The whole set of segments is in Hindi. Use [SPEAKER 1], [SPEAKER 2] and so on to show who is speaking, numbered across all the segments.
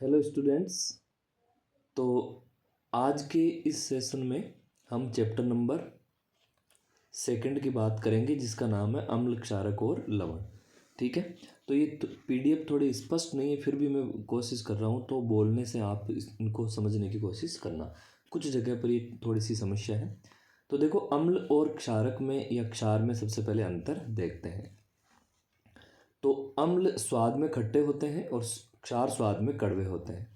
[SPEAKER 1] Hello students. तो आज के इस सेशन में हम चैप्टर नंबर 2 की बात करेंगे जिसका नाम है अम्ल क्षारक और लवण। ठीक है, तो ये पीडीएफ थोड़ी स्पष्ट नहीं है, फिर भी मैं कोशिश कर रहा हूँ, तो बोलने से आप इनको समझने की कोशिश करना। कुछ जगह पर ये थोड़ी सी समस्या है। तो देखो, अम्ल और क्षारक में या क्षार में सबसे पहले अंतर देखते हैं। तो अम्ल स्वाद में खट्टे होते हैं और क्षार स्वाद में कड़वे होते हैं।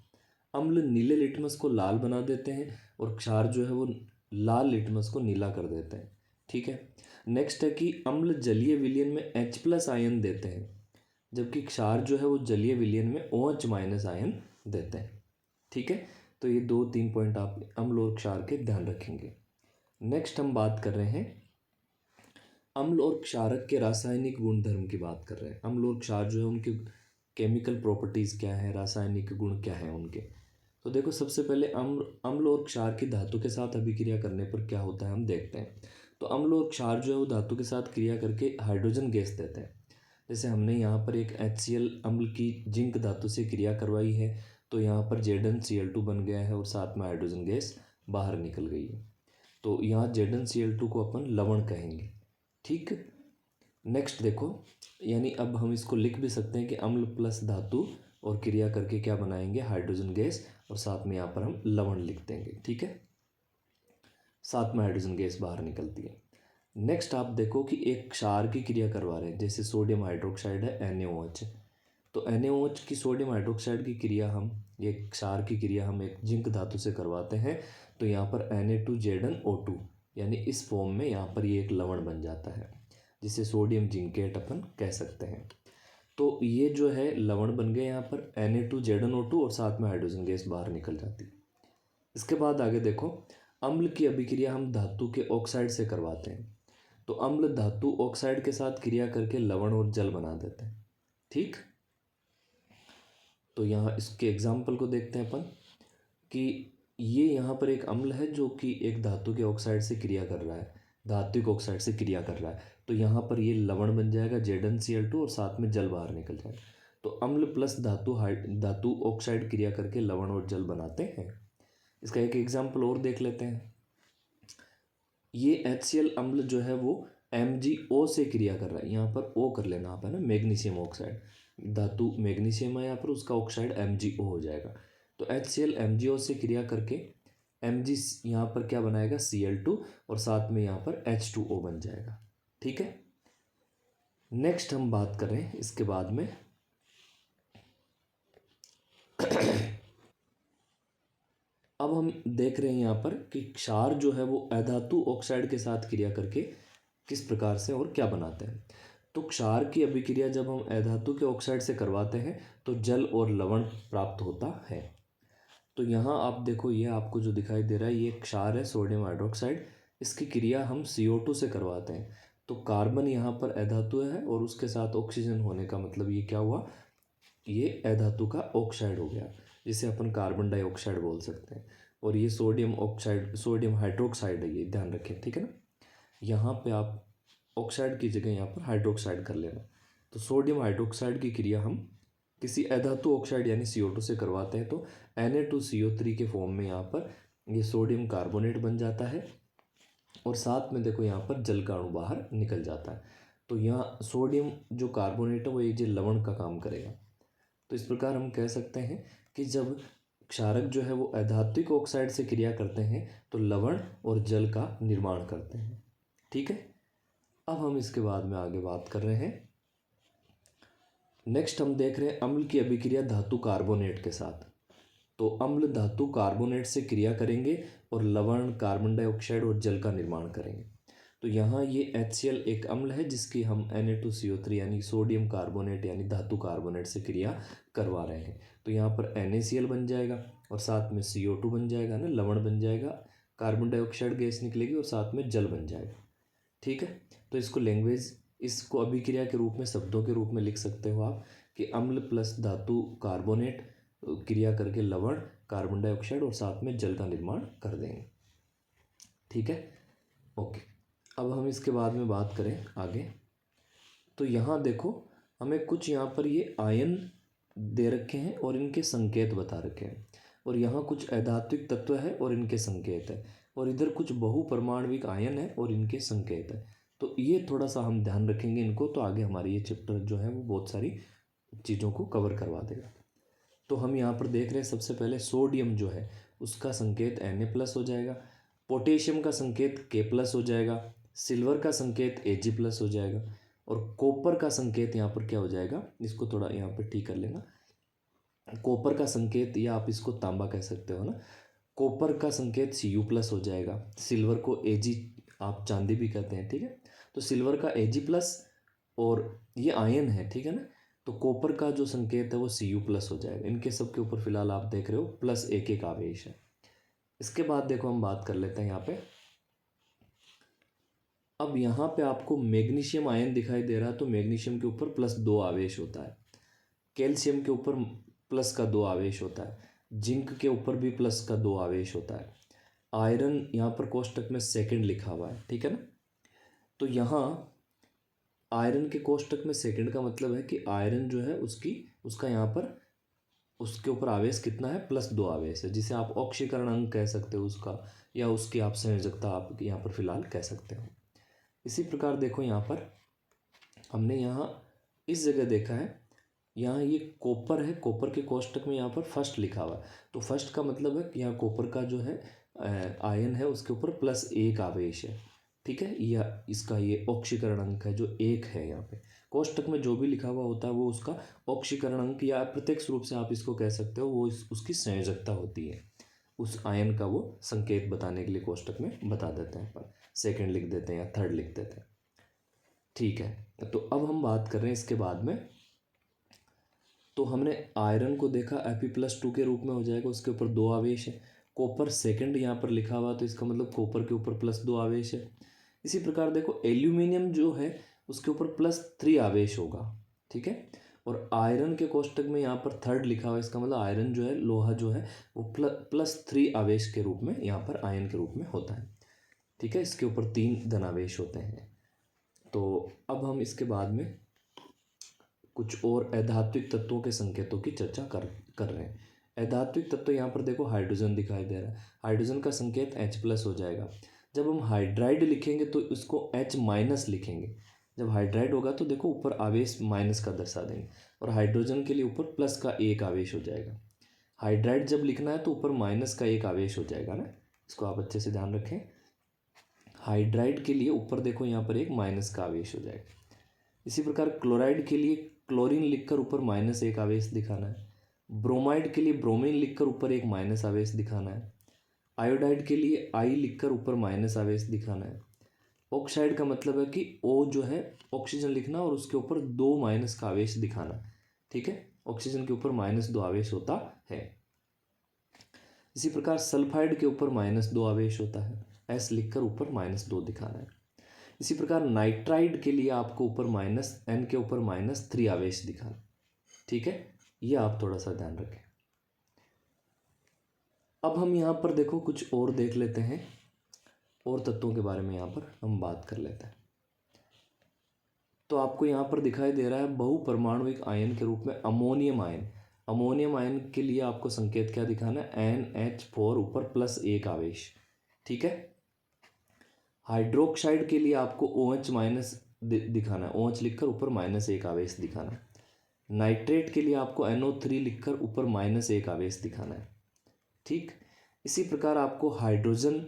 [SPEAKER 1] अम्ल नीले लिटमस को लाल बना देते हैं और क्षार जो है वो लाल लिटमस को नीला कर देते हैं। ठीक है। नेक्स्ट है कि अम्ल जलीय विलयन में H+ आयन देते हैं, जबकि क्षार जो है वो जलीय विलयन में OH- आयन देते हैं। ठीक है, तो ये 2-3 पॉइंट आप अम्ल और क्षार के ध्यान रखेंगे। नेक्स्ट हम बात कर रहे हैं अम्ल और क्षारक के रासायनिक गुणधर्म की बात कर रहे हैं। अम्ल और क्षार जो है उनके केमिकल प्रॉपर्टीज़ क्या है, रासायनिक गुण क्या है उनके। तो देखो, सबसे पहले अम्ल और क्षार की धातु के साथ अभिक्रिया करने पर क्या होता है हम देखते हैं। तो अम्ल और क्षार जो है वो धातु के साथ क्रिया करके हाइड्रोजन गैस देते हैं। जैसे हमने यहाँ पर एक HCl अम्ल की जिंक धातु से क्रिया करवाई है, तो यहाँ पर ZnCl2 बन गया है और साथ में हाइड्रोजन गैस बाहर निकल गई है। तो यहाँ ZnCl2 को अपन लवण कहेंगे। ठीक। नेक्स्ट देखो, यानी अब हम इसको लिख भी सकते हैं कि अम्ल प्लस धातु और क्रिया करके क्या बनाएंगे, हाइड्रोजन गैस, और साथ में यहाँ पर हम लवण लिख देंगे। ठीक है, साथ में हाइड्रोजन गैस बाहर निकलती है। नेक्स्ट आप देखो कि एक क्षार की क्रिया करवा रहे हैं, जैसे सोडियम हाइड्रोक्साइड है NaOH। तो NaOH की सोडियम हाइड्रोक्साइड की क्रिया हम, ये क्षार की क्रिया हम एक जिंक धातु से करवाते हैं, तो यहाँ पर Na2ZnO2, यानी इस फॉर्म में यहाँ पर ये एक लवण बन जाता है, जिसे सोडियम जिंकेट अपन कह सकते हैं। तो ये जो है लवण बन गए यहाँ पर Na2ZnO2 और साथ में हाइड्रोजन गैस बाहर निकल जाती है। इसके बाद आगे देखो, अम्ल की अभिक्रिया हम धातु के ऑक्साइड से करवाते हैं। तो अम्ल धातु ऑक्साइड के साथ क्रिया करके लवण और जल बना देते हैं। ठीक। तो यहाँ इसके एग्जाम्पल को देखते हैं अपन कि ये यहाँ पर एक अम्ल है जो कि एक धातु के ऑक्साइड से क्रिया कर रहा है, धात्विक ऑक्साइड से क्रिया कर रहा है। तो यहाँ पर ये लवण बन जाएगा ZnCl2 और साथ में जल बाहर निकल जाएगा। तो अम्ल प्लस धातु ऑक्साइड क्रिया करके लवण और जल बनाते हैं। इसका एक एग्जाम्पल और देख लेते हैं। ये HCl अम्ल जो है वो MgO से क्रिया कर रहा है, यहाँ पर O कर लेना आप, है ना, मैग्नीशियम ऑक्साइड, धातु मैग्नीशियम है यहाँ पर, उसका ऑक्साइड MgO हो जाएगा। तो HCl MgO से क्रिया करके Mg यहाँ पर क्या बनाएगा, Cl2, और साथ में यहाँ पर H2O बन जाएगा। ठीक है। नेक्स्ट हम बात करें इसके बाद में अब हम देख रहे हैं यहाँ पर कि क्षार जो है वो अधातु ऑक्साइड के साथ क्रिया करके किस प्रकार से और क्या बनाते हैं। तो क्षार की अभिक्रिया जब हम अधातु के ऑक्साइड से करवाते हैं तो जल और लवण प्राप्त होता है। तो यहाँ आप देखो, ये आपको जो दिखाई दे रहा है ये क्षार है सोडियम हाइड्रोक्साइड, इसकी क्रिया हम CO2 से करवाते हैं। तो कार्बन यहाँ पर अधातु है और उसके साथ ऑक्सीजन होने का मतलब ये क्या हुआ, ये अधातु का ऑक्साइड हो गया, जिसे अपन कार्बन डाइऑक्साइड बोल सकते हैं। और ये सोडियम ऑक्साइड, सोडियम हाइड्रोक्साइड है, ये ध्यान रखें। ठीक है ना, यहाँ पे आप ऑक्साइड की जगह यहाँ पर हाइड्रोक्साइड कर लेना। तो सोडियम हाइड्रोक्साइड की क्रिया हम किसी अधातु ऑक्साइड यानी CO2 से करवाते हैं, तो Na2CO3 के फॉर्म में यहाँ पर ये सोडियम कार्बोनेट बन जाता है और साथ में देखो यहाँ पर जल का अणु बाहर निकल जाता है। तो यहाँ सोडियम जो कार्बोनेट है वो एक जो लवण का काम करेगा। तो इस प्रकार हम कह सकते हैं कि जब क्षारक जो है वो अधात्विक ऑक्साइड से क्रिया करते हैं तो लवण और जल का निर्माण करते हैं। ठीक है। अब हम इसके बाद में आगे बात कर रहे हैं। नेक्स्ट हम देख रहे हैं अम्ल की अभिक्रिया धातु कार्बोनेट के साथ। तो अम्ल धातु कार्बोनेट से क्रिया करेंगे और लवण, कार्बन डाइऑक्साइड और जल का निर्माण करेंगे। तो यहाँ ये HCl एक अम्ल है जिसकी हम Na2CO3 यानी सोडियम कार्बोनेट यानी धातु कार्बोनेट से क्रिया करवा रहे हैं। तो यहाँ पर NaCl बन जाएगा और साथ में CO2 बन जाएगा ना, लवण बन जाएगा, कार्बन डाइऑक्साइड गैस निकलेगी और साथ में जल बन जाएगा। ठीक है। तो इसको लैंग्वेज, इसको अभिक्रिया के रूप में, शब्दों के रूप में लिख सकते हो आप कि अम्ल प्लस धातु कार्बोनेट क्रिया करके लवण, कार्बन डाइऑक्साइड और साथ में जल का निर्माण कर देंगे। ठीक है, ओके। अब हम इसके बाद में बात करें आगे। तो यहाँ देखो, हमें कुछ यहाँ पर ये आयन दे रखे हैं और इनके संकेत बता रखे हैं, और यहाँ कुछ अधात्विक तत्व है और इनके संकेत है, और इधर कुछ बहुपरमाणविक आयन है और इनके संकेत है। तो ये थोड़ा सा हम ध्यान रखेंगे इनको, तो आगे हमारी ये चैप्टर जो है वो बहुत सारी चीज़ों को कवर करवा देगा। तो हम यहाँ पर देख रहे हैं सबसे पहले सोडियम जो है उसका संकेत Na+ हो जाएगा, पोटेशियम का संकेत K+ हो जाएगा, सिल्वर का संकेत Ag+ हो जाएगा, और कॉपर का संकेत यहाँ पर क्या हो जाएगा, इसको थोड़ा यहाँ पर ठीक कर लेना। कॉपर का संकेत, या आप इसको तांबा कह सकते हो ना, कॉपर का संकेत Cu+ हो जाएगा, सिल्वर को Ag, आप चांदी भी कहते हैं, ठीक है। तो सिल्वर का Ag+, और ये आयन है, ठीक है ना, तो कॉपर का जो संकेत है वो Cu+ हो जाएगा। इनके सब के ऊपर फिलहाल आप देख रहे हो प्लस एक आवेश है। इसके बाद देखो हम बात कर लेते हैं यहाँ पे। अब यहाँ पे आपको मैग्नीशियम आयन दिखाई दे रहा है, तो मैग्नीशियम के ऊपर +2 आवेश होता है, कैल्शियम के ऊपर +2 आवेश होता है, जिंक के ऊपर भी +2 आवेश होता है, आयरन यहाँ पर कोष्टक में सेकंड लिखा हुआ है, ठीक है ना। तो यहाँ आयरन के कोष्टक में सेकंड का मतलब है कि आयरन जो है उसका यहाँ पर उसके ऊपर आवेश कितना है, +2 आवेश है, जिसे आप ऑक्सीकरण अंक कह सकते हो उसका, या उसकी आप संयोजकता आप यहाँ पर फिलहाल कह सकते हो। इसी प्रकार देखो यहाँ पर हमने यहाँ इस जगह देखा है, यहाँ ये कॉपर है, कॉपर के कोष्टक में यहाँ पर फर्स्ट लिखा हुआ है, तो फर्स्ट का मतलब है कि यहाँ कॉपर का जो है आयन है उसके ऊपर +1 आवेश है, ठीक है, या इसका ये ऑक्सीकरण अंक है जो 1 है। यहाँ पे कोष्टक में जो भी लिखा हुआ होता है वो उसका ऑक्सीकरण अंक, या प्रत्यक्ष रूप से आप इसको कह सकते हो वो उसकी संयोजकता होती है, उस आयन का वो संकेत बताने के लिए कोष्टक में बता देते हैं, पर सेकंड लिख देते हैं या थर्ड लिख देते हैं, ठीक है। तो अब हम बात कर रहे हैं इसके बाद में, तो हमने आयरन को देखा Fe+2 के रूप में हो जाएगा, उसके ऊपर 2 आवेश है, कॉपर सेकंड यहाँ पर लिखा हुआ तो इसका मतलब कॉपर के ऊपर +2 आवेश है। इसी प्रकार देखो एल्यूमिनियम जो है उसके ऊपर +3 आवेश होगा, ठीक है, और आयरन के कोष्टक में यहाँ पर थर्ड लिखा हुआ है, इसका मतलब आयरन जो है, लोहा जो है वो +3 आवेश के रूप में यहाँ पर आयन के रूप में होता है, ठीक है, इसके ऊपर 3 धनावेश होते हैं। तो अब हम इसके बाद में कुछ और अधात्विक तत्वों के संकेतों की चर्चा कर रहे हैं। अधात्विक तत्व यहाँ पर देखो हाइड्रोजन दिखाई दे रहा है, हाइड्रोजन का संकेत H+ हो जाएगा। जब हम हाइड्राइड लिखेंगे तो इसको H- लिखेंगे, जब हाइड्राइड होगा तो देखो ऊपर आवेश माइनस का दर्शा देंगे, और हाइड्रोजन के लिए ऊपर प्लस का 1 आवेश हो जाएगा। हाइड्राइड जब लिखना है तो ऊपर माइनस का 1 आवेश हो जाएगा ना, इसको आप अच्छे से ध्यान रखें। हाइड्राइड के लिए ऊपर देखो यहाँ पर एक माइनस का आवेश हो जाएगा। इसी प्रकार क्लोराइड के लिए क्लोरीन लिखकर ऊपर -1 आवेश दिखाना है, ब्रोमाइड के लिए ब्रोमीन लिखकर ऊपर एक माइनस आवेश दिखाना है, आयोडाइड के लिए I लिखकर ऊपर माइनस आवेश दिखाना है, ऑक्साइड का मतलब है कि O जो है ऑक्सीजन लिखना और उसके ऊपर 2 माइनस का आवेश दिखाना, ठीक है, ऑक्सीजन के ऊपर -2 आवेश होता है। इसी प्रकार सल्फाइड के ऊपर -2 आवेश होता है, S लिखकर ऊपर -2 दिखाना है। इसी प्रकार नाइट्राइड के लिए आपको ऊपर N के ऊपर -3 आवेश दिखाना, ठीक है, ये आप थोड़ा सा ध्यान रखें। अब हम यहाँ पर देखो कुछ और देख लेते हैं, और तत्वों के बारे में यहाँ पर हम बात कर लेते हैं। तो आपको यहाँ पर दिखाई दे रहा है बहुपरमाणुविक आयन के रूप में अमोनियम आयन। अमोनियम आयन के लिए आपको संकेत क्या दिखाना है, NH4 ऊपर +1 आवेश, ठीक है। हाइड्रोक्साइड के लिए आपको OH- दिखाना है, OH लिखकर ऊपर -1 आवेश दिखाना है। नाइट्रेट के लिए आपको NO3 लिखकर ऊपर -1 आवेश दिखाना है, ठीक। इसी प्रकार आपको हाइड्रोजन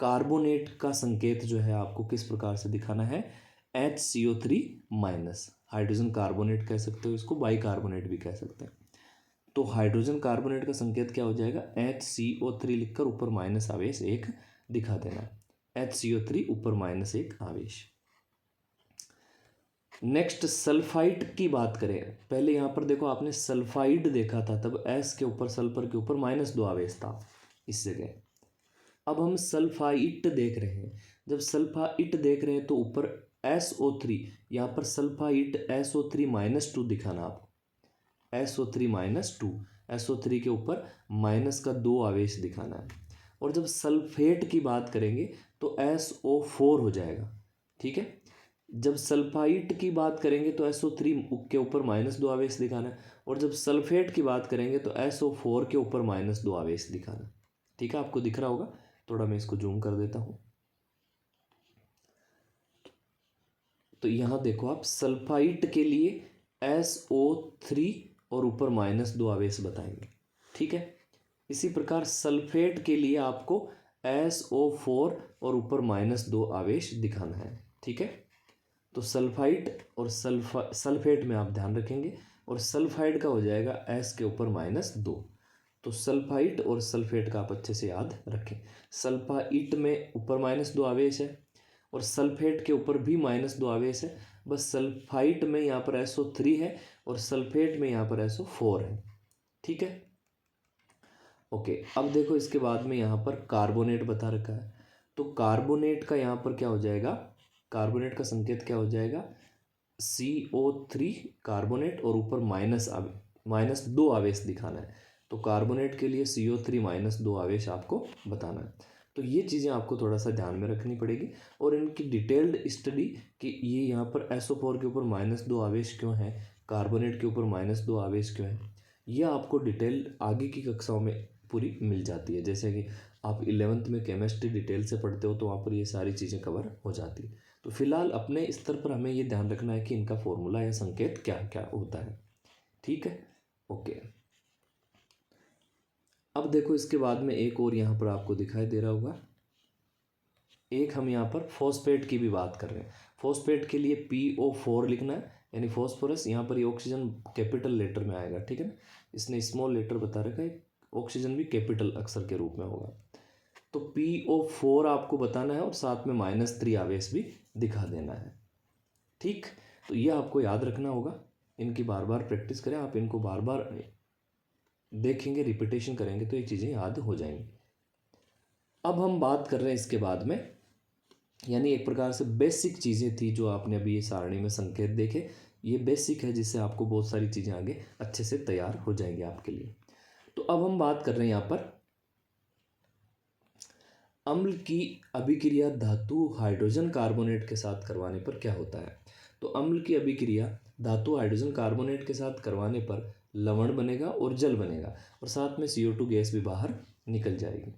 [SPEAKER 1] कार्बोनेट का संकेत जो है आपको किस प्रकार से दिखाना है, HCO3-, हाइड्रोजन कार्बोनेट कह सकते हो इसको, बाइकार्बोनेट भी कह सकते हैं। तो हाइड्रोजन कार्बोनेट का संकेत क्या हो जाएगा, HCO3 लिखकर ऊपर माइनस आवेश 1 दिखा देना, HCO3 ऊपर -1 आवेश। नेक्स्ट सल्फाइड की बात करें, पहले यहाँ पर देखो आपने सल्फाइड देखा था, तब S के ऊपर सल्फर के ऊपर -2 आवेश था इस जगह। अब हम सल्फाइट देख रहे हैं, जब सल्फाइट देख रहे हैं तो ऊपर SO3, यहाँ पर सल्फाइट SO3-2 दिखाना आपको, SO3-2, SO3 के ऊपर -2 आवेश दिखाना है। और जब सल्फेट की बात करेंगे तो SO4 हो जाएगा, ठीक है। जब सल्फाइट की बात करेंगे तो SO3 के ऊपर -2 आवेश दिखाना है, और जब सल्फेट की बात करेंगे तो SO4 के ऊपर -2 आवेश दिखाना। ठीक है, आपको दिख रहा होगा, थोड़ा मैं इसको जूम कर देता हूँ। तो यहाँ देखो आप, सल्फाइट के लिए SO3 और ऊपर -2 आवेश बताएंगे। ठीक है, इसी प्रकार सल्फेट के लिए आपको SO4 और ऊपर -2 आवेश दिखाना है। ठीक है, तो सल्फाइट और सल्फेट में आप ध्यान रखेंगे, और सल्फाइड का हो जाएगा S के ऊपर -2। तो सल्फाइट और सल्फेट का आप अच्छे से याद रखें। सल्फाइट में ऊपर -2 आवेश है और सल्फेट के ऊपर भी -2 आवेश है। बस सल्फाइट में यहाँ पर SO3 है और सल्फेट में यहाँ पर SO4 है। ठीक है, ओके। अब देखो इसके बाद में यहाँ पर कार्बोनेट बता रखा है, तो कार्बोनेट का यहाँ पर क्या हो जाएगा, कार्बोनेट का संकेत क्या हो जाएगा, CO3 कार्बोनेट और ऊपर -2 आवेश दिखाना है। तो कार्बोनेट के लिए CO3 -2 आवेश आपको बताना है। तो ये चीज़ें आपको थोड़ा सा ध्यान में रखनी पड़ेगी, और इनकी डिटेल्ड स्टडी कि ये यहाँ पर SO4 के ऊपर -2 आवेश क्यों है, कार्बोनेट के ऊपर -2 आवेश क्यों है, ये आपको डिटेल आगे की कक्षाओं में पूरी मिल जाती है। जैसे कि आप 11th में केमिस्ट्री डिटेल से पढ़ते हो तो वहाँ पर ये सारी चीज़ें कवर हो जाती है। तो फिलहाल अपने स्तर पर हमें ये ध्यान रखना है कि इनका फॉर्मूला या संकेत क्या क्या होता है। ठीक है, ओके। अब देखो इसके बाद में एक और यहाँ पर आपको दिखाई दे रहा होगा, एक हम यहाँ पर फॉस्फेट की भी बात कर रहे हैं। फॉस्फेट के लिए PO4 लिखना है, यानी फॉस्फोरस। यहाँ पर ये ऑक्सीजन कैपिटल लेटर में आएगा। ठीक है ना, इसने स्मॉल लेटर बता रखा है, ऑक्सीजन भी कैपिटल अक्षर के रूप में होगा। तो PO4 आपको बताना है और साथ में -3 आवेश भी दिखा देना है। ठीक, तो ये आपको याद रखना होगा, इनकी बार बार प्रैक्टिस करें आप, इनको बार बार देखेंगे, रिपीटेशन करेंगे तो ये चीज़ें याद हो जाएंगी। अब हम बात कर रहे हैं इसके बाद में, यानी एक प्रकार से बेसिक चीज़ें थी जो आपने अभी ये सारणी में संकेत देखे, ये बेसिक है जिससे आपको बहुत सारी चीज़ें आगे अच्छे से तैयार हो जाएंगी आपके लिए। तो अब हम बात कर रहे हैं यहाँ पर अम्ल की अभिक्रिया धातु हाइड्रोजन कार्बोनेट के साथ करवाने पर क्या होता है। तो अम्ल की अभिक्रिया धातु हाइड्रोजन कार्बोनेट के साथ करवाने पर लवण बनेगा और जल बनेगा, और साथ में CO2 गैस भी बाहर निकल जाएगी।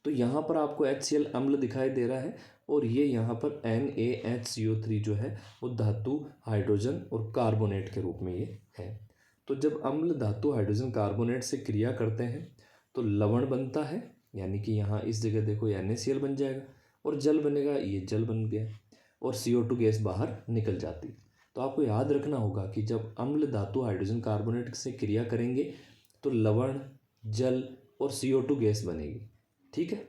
[SPEAKER 1] तो यहाँ पर आपको HCl अम्ल दिखाई दे रहा है, और ये यहाँ पर NaHCO3 जो है वो धातु हाइड्रोजन और कार्बोनेट के रूप में ये है। तो जब अम्ल धातु हाइड्रोजन कार्बोनेट से क्रिया करते हैं तो लवण बनता है, यानी कि यहाँ इस जगह देखो NaCl बन जाएगा, और जल बनेगा, ये जल बन गया, और CO2 गैस बाहर निकल जाती। तो आपको याद रखना होगा कि जब अम्ल धातु हाइड्रोजन कार्बोनेट से क्रिया करेंगे तो लवण, जल और CO2 गैस बनेगी। ठीक है,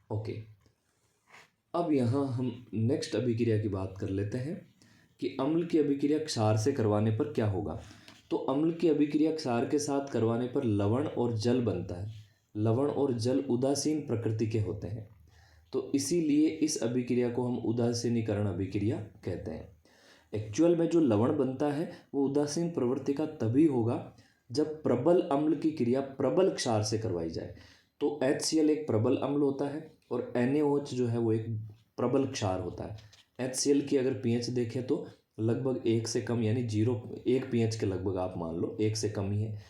[SPEAKER 1] ओके। अब यहाँ हम नेक्स्ट अभिक्रिया की बात कर लेते हैं कि अम्ल की अभिक्रिया क्षार से करवाने पर क्या होगा। तो अम्ल की अभिक्रिया क्षार के साथ करवाने पर लवण और जल बनता है। लवण और जल उदासीन प्रकृति के होते हैं, तो इसीलिए इस अभिक्रिया को हम उदासीनीकरण अभिक्रिया कहते हैं। एक्चुअल में जो लवण बनता है वो उदासीन प्रवृत्ति का तभी होगा जब प्रबल अम्ल की क्रिया प्रबल क्षार से करवाई जाए। तो HCl एक प्रबल अम्ल होता है और NaOH जो है वो एक प्रबल क्षार होता है। HCl की अगर pH देखें तो लगभग 1 से कम, यानी 1 pH के लगभग आप मान लो 1 से कम ही है,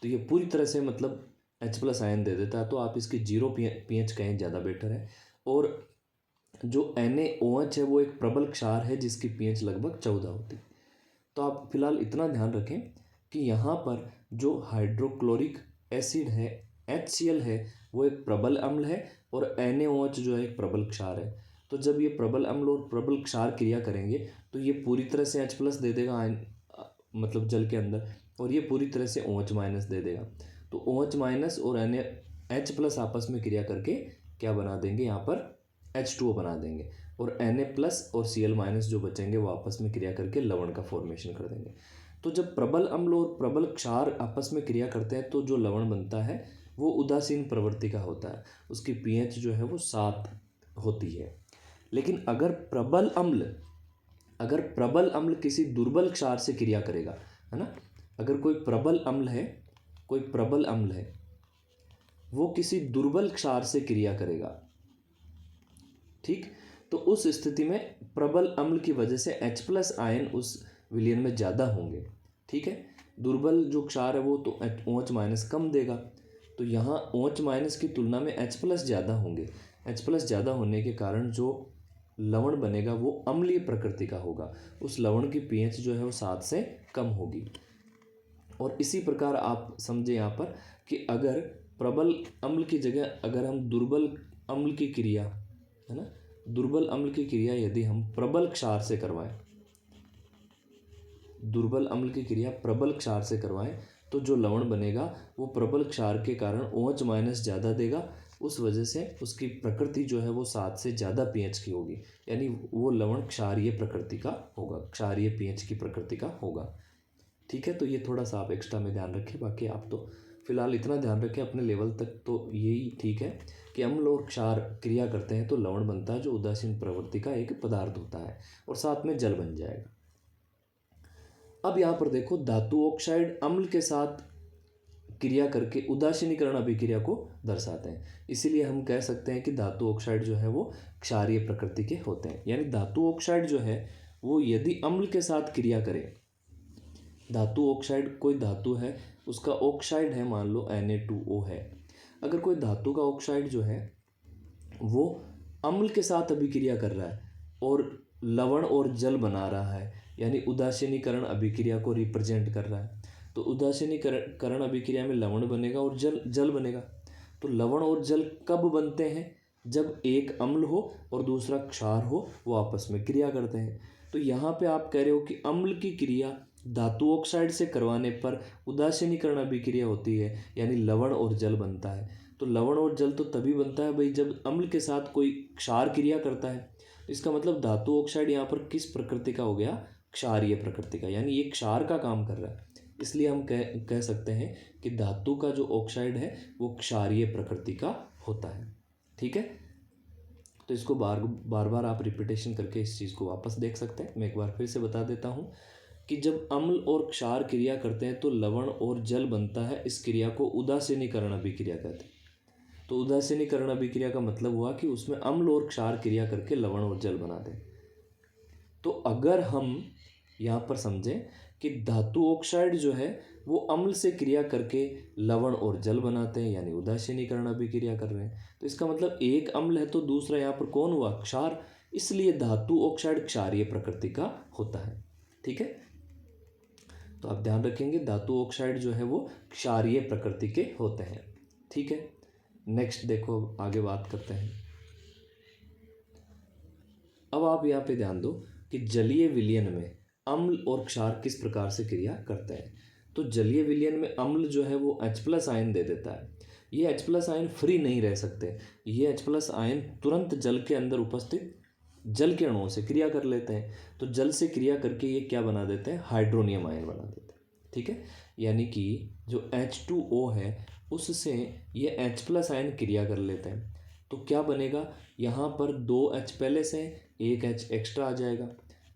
[SPEAKER 1] तो ये पूरी तरह से मतलब H+ आयन दे देता है, तो आप इसकी 0 pH कहें ज़्यादा बेटर है। और जो NaOH है वो एक प्रबल क्षार है जिसकी pH लगभग 14 होती है। तो आप फिलहाल इतना ध्यान रखें कि यहाँ पर जो हाइड्रोक्लोरिक एसिड है HCl है वो एक प्रबल अम्ल है, और NaOH जो है एक प्रबल क्षार है। तो जब ये प्रबल अम्ल और प्रबल क्षार क्रिया करेंगे तो ये पूरी तरह से H+ दे देगा आयन, मतलब जल के अंदर, और ये पूरी तरह से OH- दे देगा। तो OH- और H+ आपस में क्रिया करके क्या बना देंगे, यहाँ पर H2O बना देंगे, और Na+ और Cl- जो बचेंगे वो आपस में क्रिया करके लवण का फॉर्मेशन कर देंगे। तो जब प्रबल अम्ल और प्रबल क्षार आपस में क्रिया करते हैं तो जो लवण बनता है वो उदासीन प्रवृत्ति का होता है, उसकी pH जो है वो 7 होती है। लेकिन अगर प्रबल अम्ल किसी दुर्बल क्षार से क्रिया करेगा, है ना, अगर कोई प्रबल अम्ल है वो किसी दुर्बल क्षार से क्रिया करेगा, ठीक, तो उस स्थिति में प्रबल अम्ल की वजह से H+ आयन उस विलयन में ज़्यादा होंगे। ठीक है, दुर्बल जो क्षार है वो तो OH माइनस कम देगा, तो यहाँ OH माइनस की तुलना में H प्लस ज़्यादा होंगे। H प्लस ज़्यादा होने के कारण जो लवण बनेगा वो अम्लीय प्रकृति का होगा, उस लवण की pH जो है वो 7 से कम होगी। और इसी प्रकार आप समझे यहाँ पर कि अगर प्रबल अम्ल की जगह अगर हम दुर्बल अम्ल की क्रिया, है ना, दुर्बल अम्ल की क्रिया यदि हम प्रबल क्षार से करवाएं, दुर्बल अम्ल की क्रिया प्रबल क्षार से करवाएं, तो जो लवण बनेगा वो प्रबल क्षार के कारण OH माइनस ज़्यादा देगा, उस वजह से उसकी प्रकृति जो है वो 7 से ज़्यादा pH की होगी, यानी वो लवण क्षारीय प्रकृति का होगा, क्षारीय pH की प्रकृति का होगा। ठीक है, तो ये थोड़ा सा आप एक्स्ट्रा में ध्यान रखें, बाकी आप तो फिलहाल इतना ध्यान रखें अपने लेवल तक, तो यही ठीक है कि अम्ल और क्षार क्रिया करते हैं तो लवण बनता है जो उदासीन प्रवृत्ति का एक पदार्थ होता है और साथ में जल बन जाएगा। अब यहाँ पर देखो, धातु ऑक्साइड अम्ल के साथ क्रिया करके उदासीनीकरण अभिक्रिया को दर्शाते हैं, इसीलिए हम कह सकते हैं कि धातु ऑक्साइड जो है वो क्षारीय प्रकृति के होते हैं। यानी धातु ऑक्साइड जो है वो यदि अम्ल के साथ क्रिया करे, धातु ऑक्साइड कोई धातु है उसका ऑक्साइड है, मान लो Na2O है, अगर कोई धातु का ऑक्साइड जो है वो अम्ल के साथ अभिक्रिया कर रहा है और लवण और जल बना रहा है, यानी उदासीनीकरण अभिक्रिया को रिप्रेजेंट कर रहा है, तो उदासीनीकरण अभिक्रिया में लवण बनेगा और जल बनेगा। तो लवण और जल कब बनते हैं? जब एक अम्ल हो और दूसरा क्षार हो, वो आपस में क्रिया करते हैं। तो यहाँ पे आप कह रहे हो कि अम्ल की क्रिया धातु ऑक्साइड से करवाने पर उदासीनीकरण अभिक्रिया होती है, यानी लवण और जल बनता है। तो लवण और जल तो तभी बनता है भाई जब अम्ल के साथ कोई क्षार क्रिया करता है। तो इसका मतलब धातु ऑक्साइड यहाँ पर किस प्रकृति का हो गया? क्षारीय प्रकृति का, यानी ये क्षार का काम कर रहा है। इसलिए हम कह सकते हैं कि धातु का जो ऑक्साइड है वो क्षारीय प्रकृति का होता है। ठीक है, तो इसको बार बार आप रिपीटेशन करके इस चीज़ को वापस देख सकते हैं। मैं एक बार फिर से बता देता हूँ कि जब अम्ल और क्षार क्रिया करते हैं तो लवण और जल बनता है, इस क्रिया को उदासीनीकरण अभिक्रिया कहते हैं। तो उदासीनीकरण अभिक्रिया का मतलब हुआ कि उसमें अम्ल और क्षार क्रिया करके लवण और जल बना दें। तो अगर हम यहाँ पर समझें कि धातु ऑक्साइड जो है वो अम्ल से क्रिया करके लवण और जल बनाते हैं, यानी उदासीनीकरण अभिक्रिया कर रहे हैं, तो इसका मतलब एक अम्ल है तो दूसरा यहाँ पर कौन हुआ? क्षार। इसलिए धातु ऑक्साइड क्षारीय प्रकृति का होता है। ठीक है, तो आप ध्यान रखेंगे धातु ऑक्साइड जो है वो क्षारीय प्रकृति के होते हैं। ठीक है, नेक्स्ट देखो आगे बात करते हैं। अब आप यहाँ पे ध्यान दो कि जलीय विलयन में अम्ल और क्षार किस प्रकार से क्रिया करते हैं। तो जलीय विलयन में अम्ल जो है वो H+ आयन दे देता है। ये H+ आयन फ्री नहीं रह सकते, ये H+ आयन तुरंत जल के अंदर उपस्थित जल के अणुओं से क्रिया कर लेते हैं। तो जल से क्रिया करके ये क्या बना देते हैं? हाइड्रोनियम आयन बना देते हैं। ठीक है, यानी कि जो H2O है उससे ये H+ आयन क्रिया कर लेते हैं, तो क्या बनेगा? यहाँ पर 2 H पहले से, 1 H एक्स्ट्रा आ जाएगा,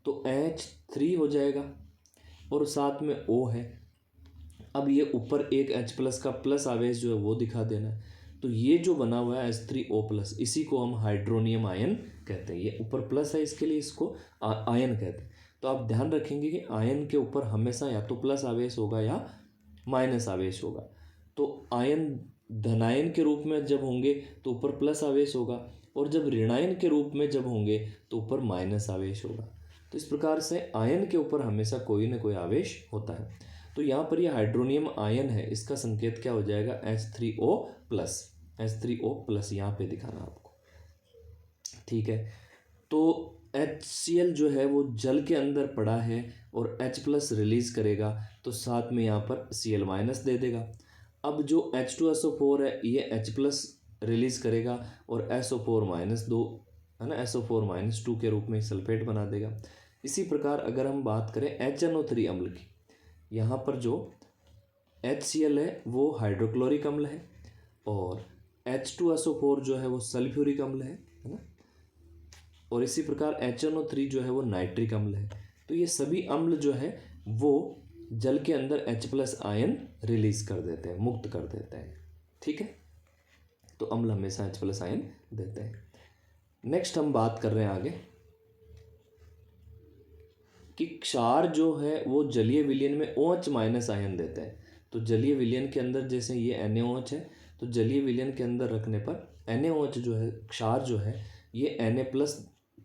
[SPEAKER 1] तो H3 हो जाएगा और साथ में O है। अब ये ऊपर एक H+ का प्लस आवेश जो है वो दिखा देना है, तो ये जो बना हुआ है H3O+, इसी को हम हाइड्रोनियम आयन कहते हैं। ये ऊपर प्लस है इसके लिए इसको आयन कहते हैं। तो आप ध्यान रखेंगे कि आयन के ऊपर हमेशा या तो प्लस आवेश होगा या माइनस आवेश होगा। तो आयन धनायन के रूप में जब होंगे तो ऊपर प्लस आवेश होगा, और जब ऋणायन के रूप में जब होंगे तो ऊपर माइनस आवेश होगा। तो इस प्रकार से आयन के ऊपर हमेशा कोई ना कोई आवेश होता है। तो यहाँ पर ये हाइड्रोनियम आयन है, इसका संकेत क्या हो जाएगा? H3O+। H3O+ यहाँ पे दिखाना आपको। ठीक है, तो HCl जो है वो जल के अंदर पड़ा है और H+ रिलीज करेगा, तो साथ में यहाँ पर Cl- दे देगा। अब जो H2SO4 है ये H+ रिलीज करेगा और SO4-2 है ना, SO4-2 के रूप में सल्फेट बना देगा। इसी प्रकार अगर हम बात करें HNO3 अम्ल की, यहाँ पर जो HCl है वो हाइड्रोक्लोरिक अम्ल है और H2SO4 जो है वो सल्फ्यूरिक अम्ल है ना, और इसी प्रकार HNO3 जो है वो नाइट्रिक अम्ल है। तो ये सभी अम्ल जो है वो जल के अंदर H+ आयन रिलीज कर देते हैं, मुक्त कर देते हैं। ठीक है, तो अम्ल हमेशा H+ आयन देते हैं। नेक्स्ट हम बात कर रहे हैं आगे कि क्षार जो है वो जलीय विलयन में OH माइनस आयन देते हैं। तो जलीय विलयन के अंदर जैसे ये NaOH है, तो जलीय विलयन के अंदर रखने पर NaOH जो है, क्षार जो है, ये Na प्लस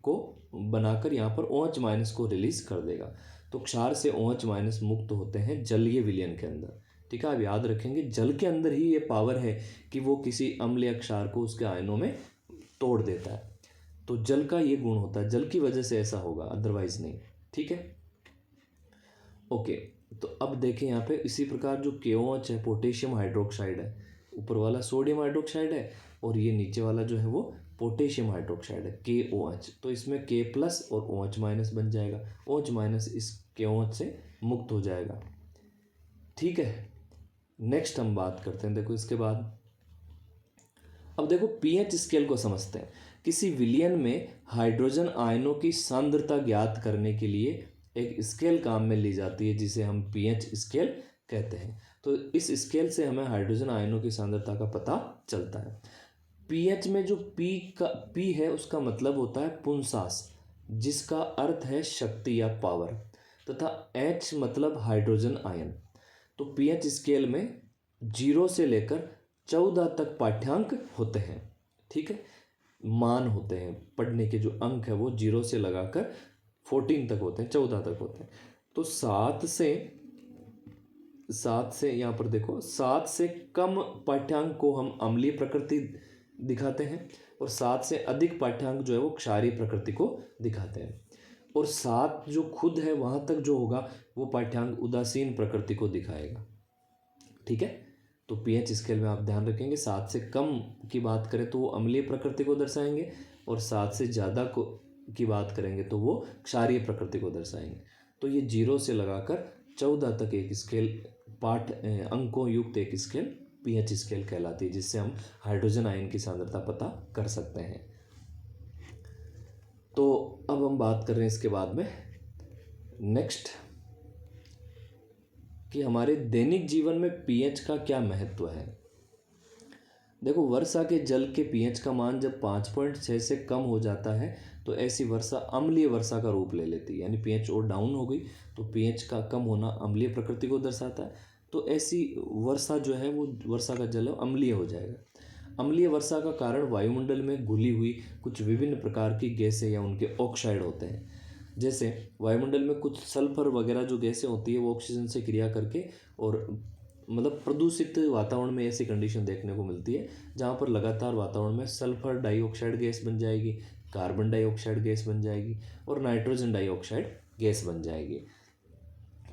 [SPEAKER 1] को बनाकर यहाँ पर OH माइनस को रिलीज कर देगा। तो क्षार से OH माइनस मुक्त होते हैं जलीय विलयन के अंदर। ठीक है, आप याद रखेंगे जल के अंदर ही ये पावर है कि वो किसी अम्ल या क्षार को उसके आयनों में तोड़ देता है। तो जल का ये गुण होता है, जल की वजह से ऐसा होगा, अदरवाइज नहीं। ठीक है, ओके। तो अब देखें यहाँ पे इसी प्रकार जो KOH है, पोटेशियम हाइड्रोक्साइड है, ऊपर वाला सोडियम हाइड्रोक्साइड है और ये नीचे वाला जो है वो पोटेशियम हाइड्रोक्साइड है, KOH। तो इसमें K प्लस और OH माइनस बन जाएगा, OH माइनस इस KOH से मुक्त हो जाएगा। ठीक है, नेक्स्ट हम बात करते हैं। देखो इसके बाद अब देखो pH स्केल को समझते हैं। किसी विलयन में हाइड्रोजन आयनों की सांद्रता ज्ञात करने के लिए एक स्केल काम में ली जाती है जिसे हम pH स्केल कहते हैं। तो इस स्केल से हमें हाइड्रोजन आयनों की सांद्रता का पता चलता है। pH में जो P है उसका मतलब होता है पुंसास, जिसका अर्थ है शक्ति या पावर, तथा H मतलब हाइड्रोजन आयन। तो pH स्केल में 0 से लेकर 14 तक पाठ्यांक होते हैं। ठीक है, मान होते हैं, पढ़ने के जो अंक है वो 0 से लगाकर 14 तक होते हैं, 14 तक होते हैं। तो 7 से यहाँ पर देखो 7 से कम पाठ्यांक को हम अम्लीय प्रकृति दिखाते हैं और 7 से अधिक पाठ्यांक जो है वो क्षारीय प्रकृति को दिखाते हैं। और 7 जो खुद है वहाँ तक जो होगा वो पाठ्यांक उदासीन प्रकृति को दिखाएगा। ठीक है, तो pH स्केल में आप ध्यान रखेंगे 7 से कम की बात करें तो वो अम्लीय प्रकृति को दर्शाएंगे और 7 से ज़्यादा की बात करेंगे तो वो क्षारीय प्रकृति को दर्शाएंगे। तो ये 0 से लगाकर 14 तक एक स्केल अंकों युक्त एक स्केल pH स्केल कहलाती है, जिससे हम हाइड्रोजन आयन की सांद्रता पता कर सकते हैं। तो अब हम बात कर रहे हैं इसके बाद में नेक्स्ट कि हमारे दैनिक जीवन में pH का क्या महत्व है। देखो वर्षा के जल के pH का मान जब 5.6 से कम हो जाता है तो ऐसी वर्षा अम्लीय वर्षा का रूप ले लेती है, यानी pH और डाउन हो गई तो pH का कम होना अम्लीय प्रकृति को दर्शाता है। तो ऐसी वर्षा जो है वो वर्षा का जल अम्लीय हो जाएगा। अम्लीय वर्षा का कारण वायुमंडल में घुली हुई कुछ विभिन्न प्रकार की गैसें या उनके ऑक्साइड होते हैं। जैसे वायुमंडल में कुछ सल्फर वगैरह जो गैसें होती है वो ऑक्सीजन से क्रिया करके और मतलब प्रदूषित वातावरण में ऐसी कंडीशन देखने को मिलती है जहाँ पर लगातार वातावरण में सल्फर डाइऑक्साइड गैस बन जाएगी, कार्बन डाइऑक्साइड गैस बन जाएगी और नाइट्रोजन डाइऑक्साइड गैस बन जाएगी।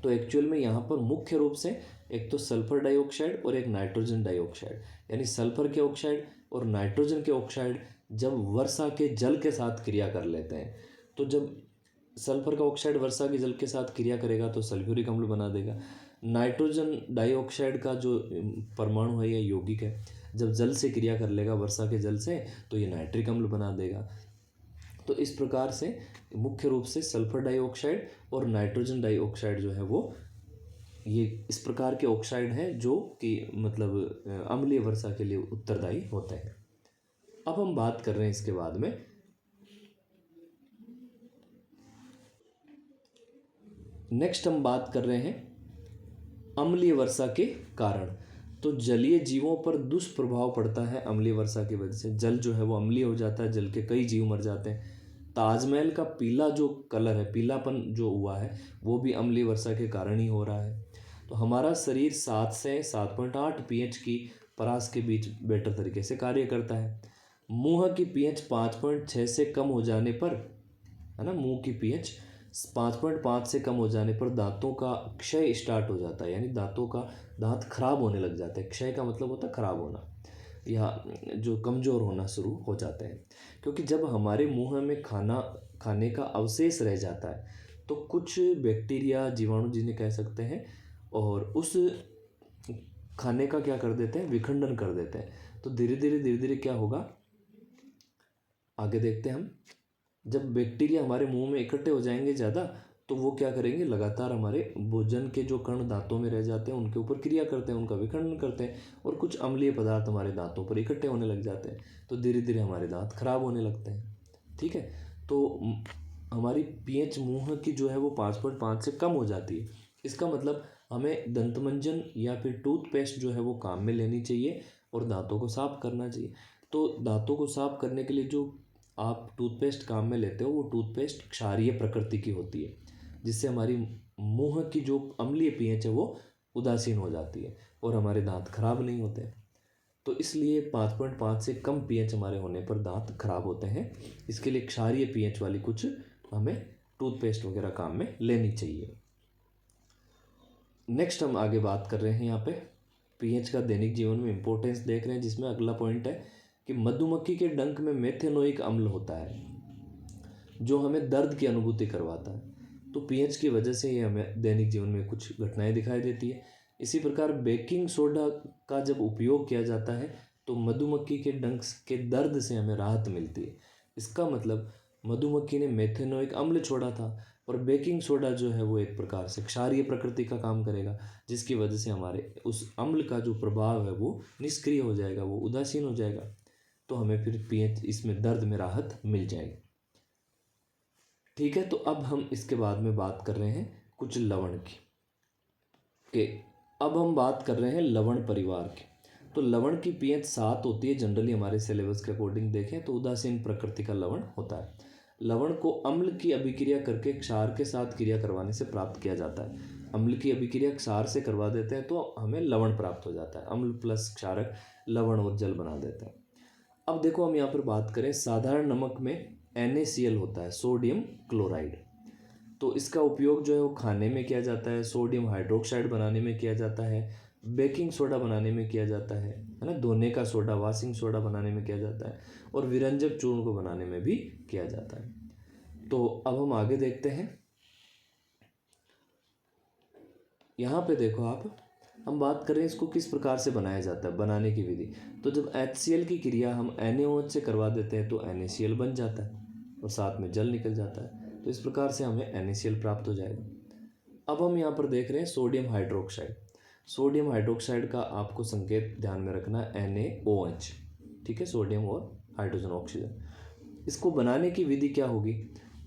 [SPEAKER 1] तो एक्चुअल में यहाँ पर मुख्य रूप से एक तो सल्फर डाइऑक्साइड और एक नाइट्रोजन डाइऑक्साइड, यानी सल्फर के ऑक्साइड और नाइट्रोजन के ऑक्साइड जब वर्षा के जल के साथ क्रिया कर लेते हैं, तो जब सल्फर का ऑक्साइड वर्षा के जल के साथ क्रिया करेगा तो सल्फ्यूरिक अम्ल बना देगा। नाइट्रोजन डाइऑक्साइड का जो परमाणु है या यौगिक है जब जल से क्रिया कर लेगा वर्षा के जल से तो ये नाइट्रिक अम्ल बना देगा। तो इस प्रकार से मुख्य रूप से सल्फर डाइऑक्साइड और नाइट्रोजन डाइऑक्साइड जो है वो ये इस प्रकार के ऑक्साइड हैं जो कि मतलब अम्लीय वर्षा के लिए उत्तरदायी होते हैं। अब हम बात कर रहे हैं इसके बाद में नेक्स्ट हम बात कर रहे हैं अम्लीय वर्षा के कारण। तो जलीय जीवों पर दुष्प्रभाव पड़ता है अम्लीय वर्षा की वजह से। जल जो है वो अम्लीय हो जाता है, जल के कई जीव मर जाते हैं। ताजमहल का पीला जो कलर है, पीलापन जो हुआ है वो भी अम्लीय वर्षा के कारण ही हो रहा है। तो हमारा शरीर 7 से 7.8 pH की परास के बीच बेटर तरीके से कार्य करता है। मुंह की pH 5.6 से कम हो जाने पर, है ना, मुंह की pH 5.5 से कम हो जाने पर दांतों का क्षय स्टार्ट हो जाता है, यानी दांत खराब होने लग जाते हैं। क्षय का मतलब होता है खराब होना या जो कमज़ोर होना शुरू हो जाते हैं। क्योंकि जब हमारे मुंह में खाने का अवशेष रह जाता है तो कुछ बैक्टीरिया, जीवाणु जिन्हें कह सकते हैं, और उस खाने का क्या कर देते हैं, विखंडन कर देते हैं। तो धीरे धीरे क्या होगा आगे देखते हैं हम। जब बैक्टीरिया हमारे मुंह में इकट्ठे हो जाएंगे ज़्यादा तो वो क्या करेंगे, लगातार हमारे भोजन के जो कण दांतों में रह जाते हैं उनके ऊपर क्रिया करते हैं, उनका विखंडन करते हैं और कुछ अम्लीय पदार्थ हमारे दांतों पर इकट्ठे होने लग जाते हैं। तो धीरे धीरे हमारे दांत खराब होने लगते हैं। ठीक है, तो हमारी पीएच मुंह की जो है वो 5.5 से कम हो जाती है, इसका मतलब हमें दंतमंजन या फिर टूथपेस्ट जो है वो काम में लेनी चाहिए और दांतों को साफ करना चाहिए। तो दांतों को साफ करने के लिए जो आप टूथपेस्ट काम में लेते हो वो टूथपेस्ट क्षारीय प्रकृति की होती है, जिससे हमारी मुंह की जो अम्लीय पीएच है वो उदासीन हो जाती है और हमारे दांत खराब नहीं होते। तो इसलिए 5.5 से कम पीएच हमारे होने पर दांत खराब होते हैं। इसके लिए क्षारीय पीएच वाली कुछ हमें टूथपेस्ट वगैरह काम में लेनी चाहिए। नेक्स्ट हम आगे बात कर रहे हैं यहाँ पे पीएच का दैनिक जीवन में इंपॉर्टेंस देख रहे हैं, जिसमें अगला पॉइंट है कि मधुमक्खी के डंक में मेथेनोइक अम्ल होता है जो हमें दर्द की अनुभूति करवाता है। तो पीएच की वजह से ये हमें दैनिक जीवन में कुछ घटनाएं दिखाई देती है। इसी प्रकार बेकिंग सोडा का जब उपयोग किया जाता है तो मधुमक्खी के डंक के दर्द से हमें राहत मिलती है। इसका मतलब मधुमक्खी ने मेथेनोइक अम्ल छोड़ा था और बेकिंग सोडा जो है वो एक प्रकार से क्षारीय प्रकृति का काम करेगा, जिसकी वजह से हमारे उस अम्ल का जो प्रभाव है वो निष्क्रिय हो जाएगा, वो उदासीन हो जाएगा। तो हमें फिर पीएच इसमें दर्द में राहत मिल जाएगी। ठीक है, तो अब हम इसके बाद में बात कर रहे हैं कुछ लवण की। के अब हम बात कर रहे हैं लवण परिवार की। तो लवण की पीएच 7 होती है जनरली, हमारे सिलेबस के अकॉर्डिंग देखें तो उदासीन प्रकृति का लवण होता है। लवण को अम्ल की अभिक्रिया करके क्षार के साथ क्रिया करवाने से प्राप्त किया जाता है। अम्ल की अभिक्रिया क्षार से करवा देते हैं तो हमें लवण प्राप्त हो जाता है। अम्ल प्लस क्षारक लवण और जल बना देते हैं। अब देखो हम यहाँ पर बात करें, साधारण नमक में NaCl होता है, सोडियम क्लोराइड। तो इसका उपयोग जो है वो खाने में किया जाता है, सोडियम हाइड्रोक्साइड बनाने में किया जाता है, बेकिंग सोडा बनाने में किया जाता है ना, धोने का सोडा वाशिंग सोडा बनाने में किया जाता है, और विरंजक चूर्ण को बनाने में भी किया जाता है। तो अब हम आगे देखते हैं। यहाँ पे देखो आप, हम बात करें इसको किस प्रकार से बनाया जाता है, बनाने की विधि। तो जब HCl की क्रिया हम NaOH से करवा देते हैं तो NaCl बन जाता है और साथ में जल निकल जाता है। तो इस प्रकार से हमें NaCl प्राप्त हो जाएगा। अब हम यहाँ पर देख रहे हैं सोडियम हाइड्रोक्साइड। सोडियम हाइड्रोक्साइड का आपको संकेत ध्यान में रखना है NaOH, ठीक है, सोडियम और हाइड्रोजन ऑक्सीजन। इसको बनाने की विधि क्या होगी,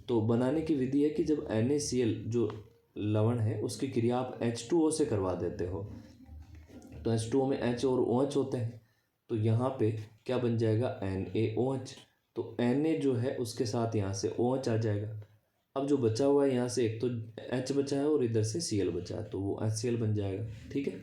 [SPEAKER 1] तो बनाने की विधि है कि जब NaCl जो लवण है उसकी क्रिया आप H2O से करवा देते हो, तो H2O में H और OH होते हैं, तो यहाँ पे क्या बन जाएगा, NaOH। तो Na जो है उसके साथ यहाँ से OH आ जाएगा। अब जो बचा हुआ है यहाँ से एक तो H बचा है और इधर से Cl बचा है, तो वो HCl बन जाएगा। ठीक है,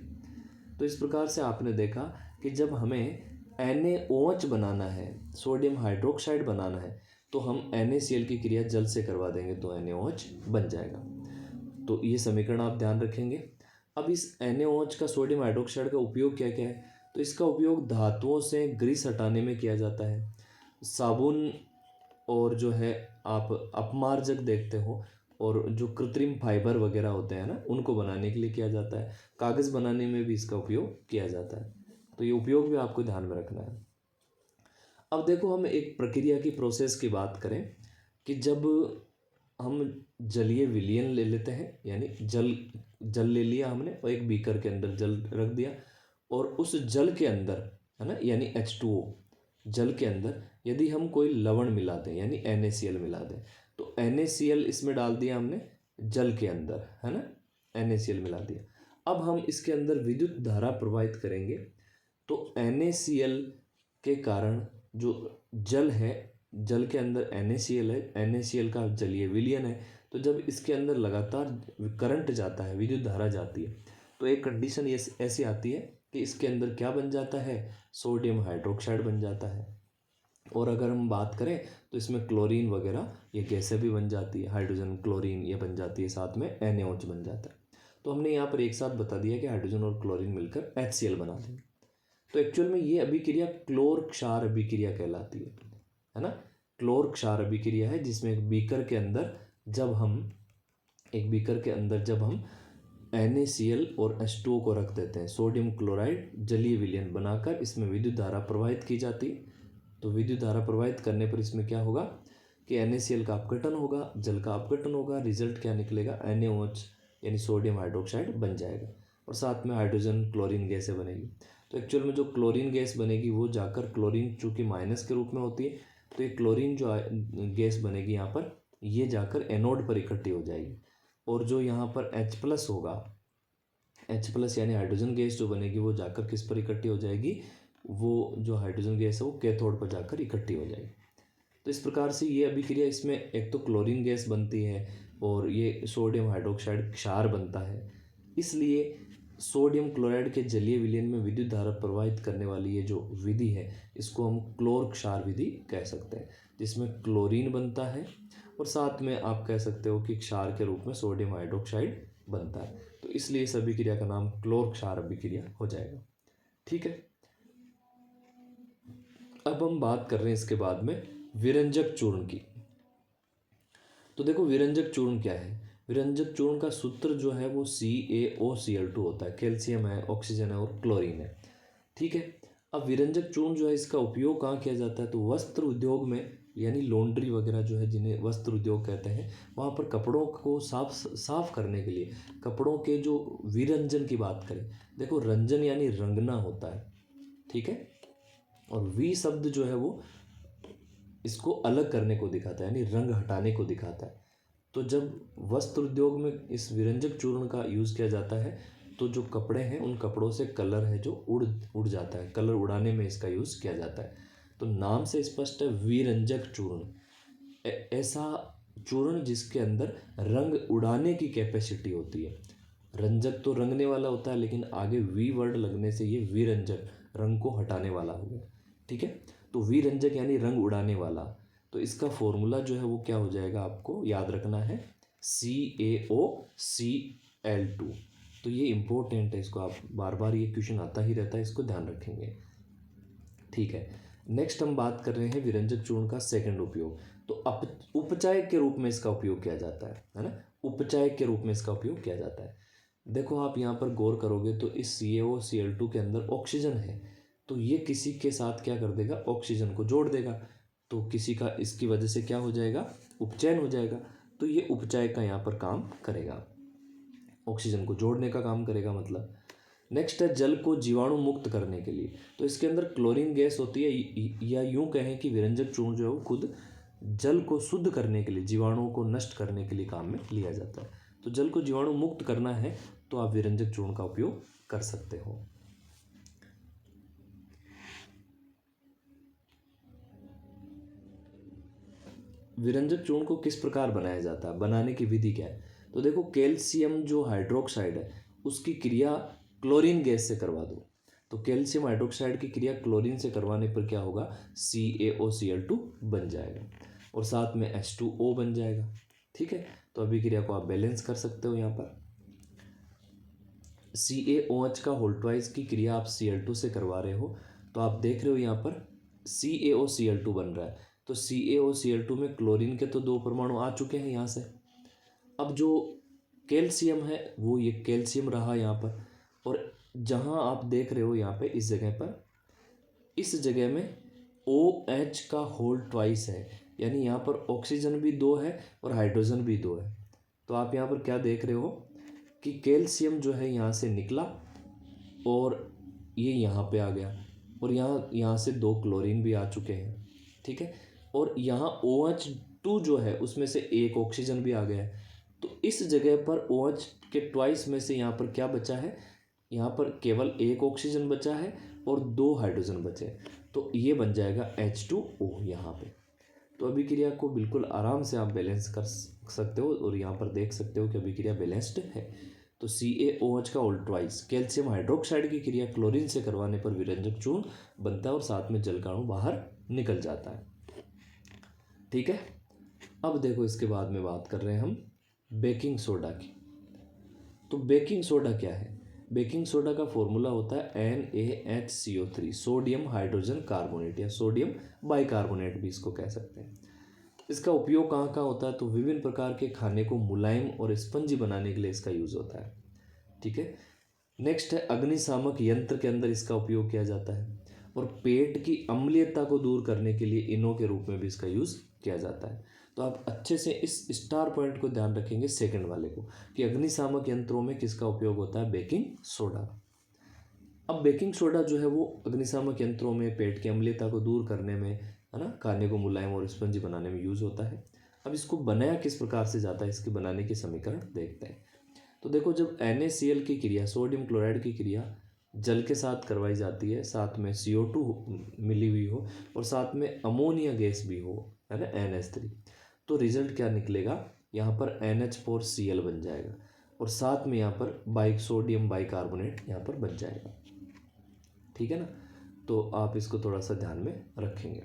[SPEAKER 1] तो इस प्रकार से आपने देखा कि जब हमें NaOH बनाना है, सोडियम हाइड्रोक्साइड बनाना है, तो हम NaCl की क्रिया जल से करवा देंगे तो NaOH बन जाएगा। तो ये समीकरण आप ध्यान रखेंगे। अब इस NaOH का सोडियम हाइड्रोक्साइड का उपयोग क्या क्या है, तो इसका उपयोग धातुओं से ग्रीस हटाने में किया जाता है, साबुन और जो है आप अपमार्जक देखते हो, और जो कृत्रिम फाइबर वगैरह होते हैं ना उनको बनाने के लिए किया जाता है, कागज़ बनाने में भी इसका उपयोग किया जाता है। तो ये उपयोग भी आपको ध्यान में रखना है। अब देखो हम एक प्रक्रिया की प्रोसेस की बात करें कि जब हम जलीय विलयन ले लेते हैं, यानी जल ले लिया हमने और एक बीकर के अंदर जल रख दिया, और उस जल के अंदर है ना, यानी H2O जल के अंदर यदि हम कोई लवण मिला दें यानी NaCl मिला दें, तो NaCl इसमें डाल दिया हमने जल के अंदर, है ना, NaCl मिला दिया। अब हम इसके अंदर विद्युत धारा प्रवाहित करेंगे, तो NaCl के कारण जो जल है, जल के अंदर NaCl है, NaCl का जलीय विलयन है, तो जब इसके अंदर लगातार करंट जाता है, विद्युत धारा जाती है, तो एक कंडीशन ये ऐसी आती है कि इसके अंदर क्या बन जाता है, सोडियम हाइड्रोक्साइड बन जाता है। और अगर हम बात करें तो इसमें क्लोरीन वगैरह ये गैसें भी बन जाती है, हाइड्रोजन क्लोरीन ये बन जाती है, साथ में NaOH बन जाता है। तो हमने यहाँ पर एक साथ बता दिया कि हाइड्रोजन और क्लोरीन मिलकर HCl बना देंगे। तो एक्चुअल में ये अभिक्रिया क्लोर क्षार अभिक्रिया कहलाती है ना, क्लोर क्षार अभिक्रिया है, जिसमें एक बीकर के अंदर जब हम NaCl और H2O को रख देते हैं, सोडियम क्लोराइड जलीय विलयन बनाकर इसमें विद्युत धारा प्रवाहित की जाती है। तो विद्युत धारा प्रवाहित करने पर इसमें क्या होगा कि NaCl का अपघटन होगा, जल का अपघटन होगा, रिजल्ट क्या निकलेगा, NaOH यानी सोडियम हाइड्रोक्साइड बन जाएगा, और साथ में हाइड्रोजन क्लोरीन गैसें बनेगी। तो एक्चुअल में जो क्लोरीन गैस बनेगी वो जाकर क्लोरीन चूँकि माइनस के रूप में होती है, तो ये क्लोरीन जो गैस बनेगी यहाँ पर ये जाकर एनोड पर इकट्ठी हो जाएगी, और जो यहाँ पर H+ होगा, H+ यानी हाइड्रोजन गैस जो बनेगी वो जाकर किस पर इकट्ठी हो जाएगी, वो जो हाइड्रोजन गैस है वो कैथोड पर जाकर इकट्ठी हो जाएगी। तो इस प्रकार से ये अभिक्रिया, इसमें एक तो क्लोरीन गैस बनती है और ये सोडियम हाइड्रोक्साइड क्षार बनता है। इसलिए सोडियम क्लोराइड के जलीय विलयन में विद्युत धारा प्रवाहित करने वाली ये जो विधि है इसको हम क्लोर क्षार विधि कह सकते हैं, जिसमें क्लोरीन बनता है और साथ में आप कह सकते हो कि क्षार के रूप में सोडियम हाइड्रोक्साइड बनता है। तो इसलिए इस अभिक्रिया का नाम क्लोर क्षार अभिक्रिया हो जाएगा। ठीक है, अब हम बात कर रहे हैं इसके बाद में विरंजक चूर्ण की। तो देखो विरंजक चूर्ण क्या है। विरंजक चूर्ण का सूत्र जो है वो CaOCl2 होता है। कैल्शियम है, ऑक्सीजन है और क्लोरीन है। ठीक है, अब विरंजक चूर्ण जो है इसका उपयोग कहाँ किया जाता है, तो वस्त्र उद्योग में, यानी लॉन्ड्री वगैरह जो है जिन्हें वस्त्र उद्योग कहते हैं, वहाँ पर कपड़ों को साफ करने के लिए, कपड़ों के जो विरंजन की बात करें, देखो रंजन यानी रंगना होता है। ठीक है, और वी शब्द जो है वो इसको अलग करने को दिखाता है, यानी रंग हटाने को दिखाता है। तो जब वस्त्र उद्योग में इस विरंजक चूर्ण का यूज़ किया जाता है तो जो कपड़े हैं उन कपड़ों से कलर है जो उड़ जाता है, कलर उड़ाने में इसका यूज़ किया जाता है। तो नाम से स्पष्ट है, विरंजक चूर्ण ऐसा चूर्ण जिसके अंदर रंग उड़ाने की कैपेसिटी होती है। रंजक तो रंगने वाला होता है, लेकिन आगे वी वर्ड लगने से ये विरंजक, रंग को हटाने वाला हो गया। ठीक है, तो विरंजक यानी रंग उड़ाने वाला। तो इसका फॉर्मूला जो है वो क्या हो जाएगा, आपको याद रखना है, CaOCl2। तो ये इंपॉर्टेंट है, इसको आप बार बार, ये क्वेश्चन आता ही रहता है, इसको ध्यान रखेंगे। ठीक है, नेक्स्ट हम बात कर रहे हैं विरंजक चूर्ण का सेकंड उपयोग। तो उपचायक के रूप में इसका उपयोग किया जाता है ना, उपचायक के रूप में इसका उपयोग किया जाता है। देखो आप यहाँ पर गौर करोगे तो इस CaOCl2 के अंदर ऑक्सीजन है, तो ये किसी के साथ क्या कर देगा, ऑक्सीजन को जोड़ देगा, तो किसी का इसकी वजह से क्या हो जाएगा, उपचयन हो जाएगा। तो ये उपचायक का यहाँ पर काम करेगा, ऑक्सीजन को जोड़ने का काम करेगा मतलब। नेक्स्ट है जल को जीवाणु मुक्त करने के लिए। तो इसके अंदर क्लोरीन गैस होती है, या यूं कहें कि विरंजक चूर्ण जो है वो खुद जल को शुद्ध करने के लिए, जीवाणुओं को नष्ट करने के लिए काम में लिया जाता है। तो जल को जीवाणु मुक्त करना है तो आप विरंजक चूर्ण का उपयोग कर सकते हो। विरंजक चूर्ण को किस प्रकार बनाया जाता है, बनाने की विधि क्या है। तो देखो कैल्शियम जो हाइड्रोक्साइड है उसकी क्रिया क्लोरीन गैस से करवा दो, तो कैल्शियम हाइड्रोक्साइड की क्रिया क्लोरीन से करवाने पर क्या होगा, CaOCl2 बन जाएगा और साथ में H2O बन जाएगा। ठीक है, तो अभिक्रिया को आप बैलेंस कर सकते हो। यहाँ पर CaOH का होल ट्वाइस की क्रिया आप Cl2 से करवा रहे हो, तो आप देख रहे हो यहाँ पर CaOCl2 बन रहा है। तो CaOCl2 में क्लोरीन के तो 2 परमाणु आ चुके हैं यहाँ से। अब जो कैल्शियम है वो ये कैल्शियम रहा यहाँ पर, और जहाँ आप देख रहे हो यहाँ पे इस जगह पर, इस जगह में OH का होल ट्वाइस है, यानी यहाँ पर ऑक्सीजन भी 2 है और हाइड्रोजन भी 2 है। तो आप यहाँ पर क्या देख रहे हो कि कैल्शियम जो है यहाँ से निकला और ये यहाँ पे आ गया, और यहाँ से 2 क्लोरीन भी आ चुके हैं। ठीक है, और यहाँ OH2 जो है उसमें से 1 ऑक्सीजन भी आ गया है। तो इस जगह पर OH के ट्वाइस में से यहाँ पर क्या बचा है, यहाँ पर केवल 1 ऑक्सीजन बचा है और 2 हाइड्रोजन बचे, तो ये बन जाएगा H2O यहाँ पे। तो अभिक्रिया को बिल्कुल आराम से आप बैलेंस कर सकते हो, और यहाँ पर देख सकते हो कि अभिक्रिया बैलेंस्ड है। तो CaOH का होल ट्वाइस कैल्शियम हाइड्रोक्साइड की क्रिया क्लोरीन से करवाने पर विरंजक चूर्ण बनता है और साथ में जलकाणु बाहर निकल जाता है। ठीक है, अब देखो इसके बाद में बात कर रहे हैं हम बेकिंग सोडा की। तो बेकिंग सोडा क्या है, बेकिंग सोडा का फॉर्मूला होता है NaHCO3, सोडियम हाइड्रोजन कार्बोनेट, या सोडियम बाइकार्बोनेट भी इसको कह सकते हैं। इसका उपयोग कहाँ कहाँ होता है, तो विभिन्न प्रकार के खाने को मुलायम और स्पंजी बनाने के लिए इसका यूज़ होता है। ठीक है, नेक्स्ट है अग्निशामक यंत्र के अंदर इसका उपयोग किया जाता है, और पेट की अम्लीयता को दूर करने के लिए इनो के रूप में भी इसका यूज़ किया जाता है। तो आप अच्छे से इस स्टार पॉइंट को ध्यान रखेंगे, सेकंड वाले को, कि अग्निशामक यंत्रों में किसका उपयोग होता है, बेकिंग सोडा। अब बेकिंग सोडा जो है वो अग्निशामक यंत्रों में पेट की अम्लीयता को दूर करने में, है ना, खाने को मुलायम और स्पंजी बनाने में यूज़ होता है। अब इसको बनाया किस प्रकार से जाता है, इसके बनाने के समीकरण देखते हैं। तो देखो, जब NaCl की क्रिया, सोडियम क्लोराइड की क्रिया जल के साथ करवाई जाती है, साथ में CO2 मिली हुई हो और साथ में अमोनिया गैस भी हो, है ना, NH3, तो रिजल्ट क्या निकलेगा, यहाँ पर NH4Cl बन जाएगा और साथ में यहाँ पर सोडियम बाइकार्बोनेट यहाँ पर बन जाएगा। ठीक है ना, तो आप इसको थोड़ा सा ध्यान में रखेंगे।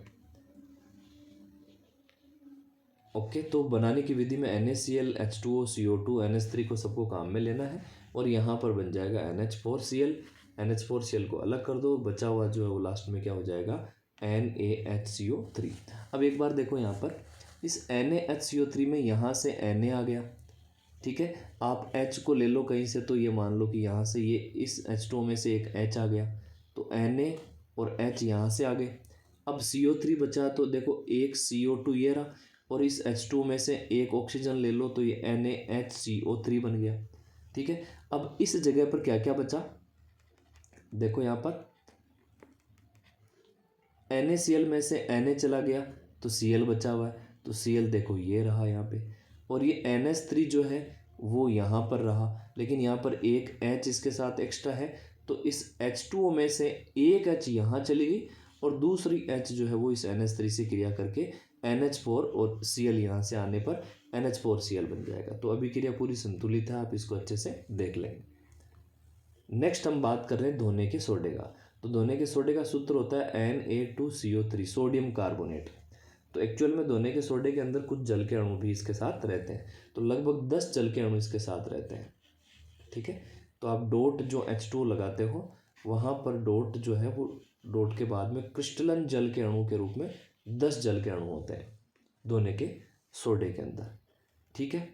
[SPEAKER 1] ओके, तो बनाने की विधि में NaCl, H2O, CO2, NH3 को सबको काम में लेना है और यहाँ पर बन जाएगा NH4Cl। NH4Cl को अलग कर दो, बचा हुआ जो है वो लास्ट में क्या हो जाएगा, NaHCO3। अब एक बार देखो यहाँ पर इस NaHCO3 में यहाँ से Na आ गया, ठीक है, आप H को ले लो कहीं से, तो ये मान लो कि यहाँ से ये इस H2O में से एक H आ गया, तो Na और H यहाँ से आ गए। अब CO3 बचा, तो देखो एक CO2 ये रहा और इस H2O में से एक ऑक्सीजन ले लो, तो ये NaHCO3 बन गया। ठीक है, अब इस जगह पर क्या क्या बचा, देखो यहाँ पर NaCl में से Na चला गया तो Cl बचा हुआ है, तो Cl देखो ये रहा यहाँ पे, और ये NH3 जो है वो यहाँ पर रहा, लेकिन यहाँ पर एक H इसके साथ एक्स्ट्रा है, तो इस H2O में से एक H यहाँ चली गई और दूसरी H जो है वो इस NH3 से क्रिया करके NH4 और Cl यहाँ से आने पर NH4Cl बन जाएगा। तो अभी क्रिया पूरी संतुलित है, आप इसको अच्छे से देख लेंगे। नेक्स्ट हम बात कर रहे हैं धोने के सोडे का। तो धोने के सोडे का सूत्र होता है Na2CO3, सोडियम कार्बोनेट। तो एक्चुअल में धोने के सोडे के अंदर कुछ जल के अणु भी इसके साथ रहते हैं, तो लगभग 10 जल के अणु इसके साथ रहते हैं। ठीक है, तो आप डॉट जो H2O लगाते हो वहाँ पर डॉट जो है वो डॉट के बाद में क्रिस्टलन जल के अणु के रूप में 10 जल के अणु होते हैं धोने के सोडे के अंदर। ठीक है,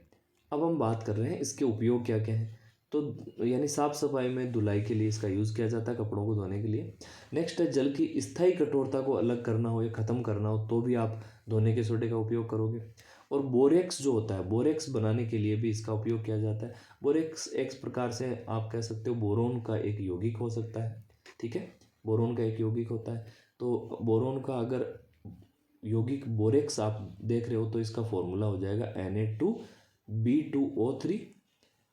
[SPEAKER 1] अब हम बात कर रहे हैं इसके उपयोग क्या क्या हैं। तो यानी साफ सफाई में, धुलाई के लिए इसका यूज़ किया जाता है, कपड़ों को धोने के लिए। नेक्स्ट है जल की स्थायी कठोरता को अलग करना हो या ख़त्म करना हो तो भी आप धोने के सोडे का उपयोग करोगे। और बोरेक्स जो होता है, बोरेक्स बनाने के लिए भी इसका उपयोग किया जाता है। बोरेक्स एक प्रकार से आप कह सकते हो बोरोन का एक यौगिक हो सकता है। ठीक है, बोरोन का एक यौगिक होता है, तो बोरोन का अगर यौगिक बोरेक्स आप देख रहे हो तो इसका फॉर्मूला हो जाएगा Na2B2O3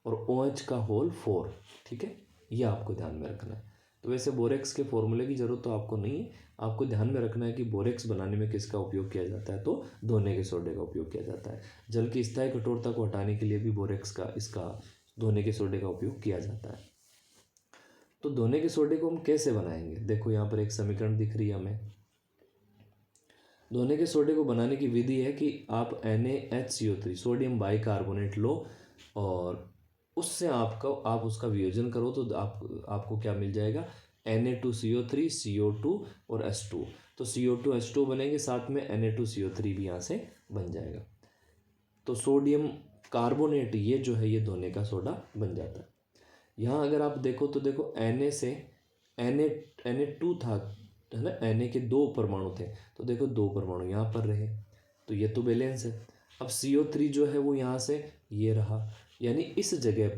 [SPEAKER 1] और OH का होल 4। ठीक है, ये आपको ध्यान में रखना है। तो वैसे बोरेक्स के फॉर्मूले की जरूरत तो आपको नहीं है, आपको ध्यान में रखना है कि बोरेक्स बनाने में किसका उपयोग किया जाता है, तो धोने के सोडे का उपयोग किया जाता है। जल की स्थायी कठोरता को हटाने के लिए भी बोरेक्स का, इसका धोने के सोडे का उपयोग किया जाता है। तो धोने के सोडे को हम कैसे बनाएंगे, देखो यहाँ पर एक समीकरण दिख रही है हमें। धोने के सोडे को बनाने की विधि है कि आप NaHCO3, सोडियम बाइकार्बोनेट लो और उससे आप उसका वियोजन करो, तो आपको क्या मिल जाएगा, Na2CO3, CO2 और H2। तो CO2 H2 बनेंगे, साथ में Na2CO3 भी यहाँ से बन जाएगा। तो सोडियम कार्बोनेट ये जो है ये धोने का सोडा बन जाता है। यहाँ अगर आप देखो तो देखो Na से Na2 था, है ना, Na के 2 परमाणु थे, तो देखो 2 परमाणु यहाँ पर रहे, तो ये तो बैलेंस है। अब CO3 जो है वो यहाँ से ये रहा, यानी इस जगह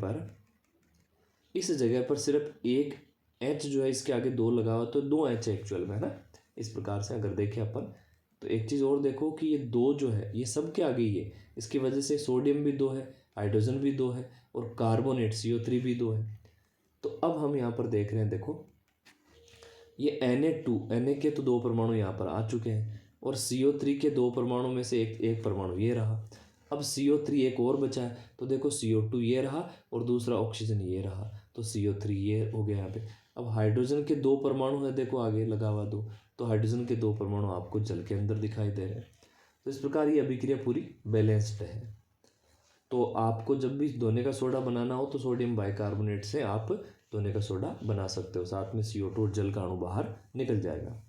[SPEAKER 1] पर सिर्फ एक H जो है इसके आगे 2 लगा हुआ, तो 2 H है एक्चुअल में, है ना। इस प्रकार से अगर देखें अपन, तो एक चीज़ और देखो कि ये 2 जो है ये सब के आगे ही है, इसकी वजह से सोडियम भी 2 है, हाइड्रोजन भी 2 है और कार्बोनेट CO3 भी 2 है। तो अब हम यहाँ पर देख रहे हैं, देखो ये Na के तो 2 परमाणु यहाँ पर आ चुके हैं और CO3 के 2 परमाणु में से एक परमाणु ये रहा। अब CO3 एक और बचा है, तो देखो CO2 ये रहा और दूसरा ऑक्सीजन ये रहा, तो CO3 ये हो गया यहाँ पे। अब हाइड्रोजन के 2 परमाणु है, देखो आगे लगा हुआ 2, तो हाइड्रोजन के 2 परमाणु आपको जल के अंदर दिखाई दे रहे हैं। तो इस प्रकार ये अभिक्रिया पूरी बैलेंस्ड है। तो आपको जब भी धोने का सोडा बनाना हो तो सोडियम बाइकार्बोनेट से आप धोने का सोडा बना सकते हो, साथ में CO2 और जल का अणु बाहर निकल जाएगा।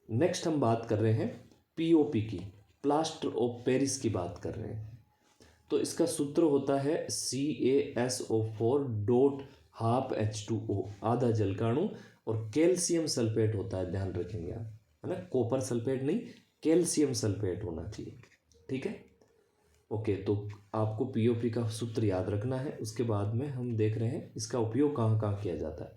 [SPEAKER 1] नेक्स्ट हम बात कर रहे हैं POP की, प्लास्टर ऑफ पेरिस की बात कर रहे हैं। तो इसका सूत्र होता है CaSO4 डॉट हाफ H2O, आधा जल का अणु, और कैल्शियम सल्फेट होता है, ध्यान रखेंगे आप, है ना, कॉपर सल्फेट नहीं, कैल्शियम सल्फेट होना चाहिए। ठीक है, ओके, तो आपको POP का सूत्र याद रखना है। उसके बाद में हम देख रहे हैं इसका उपयोग कहाँ कहाँ किया जाता है।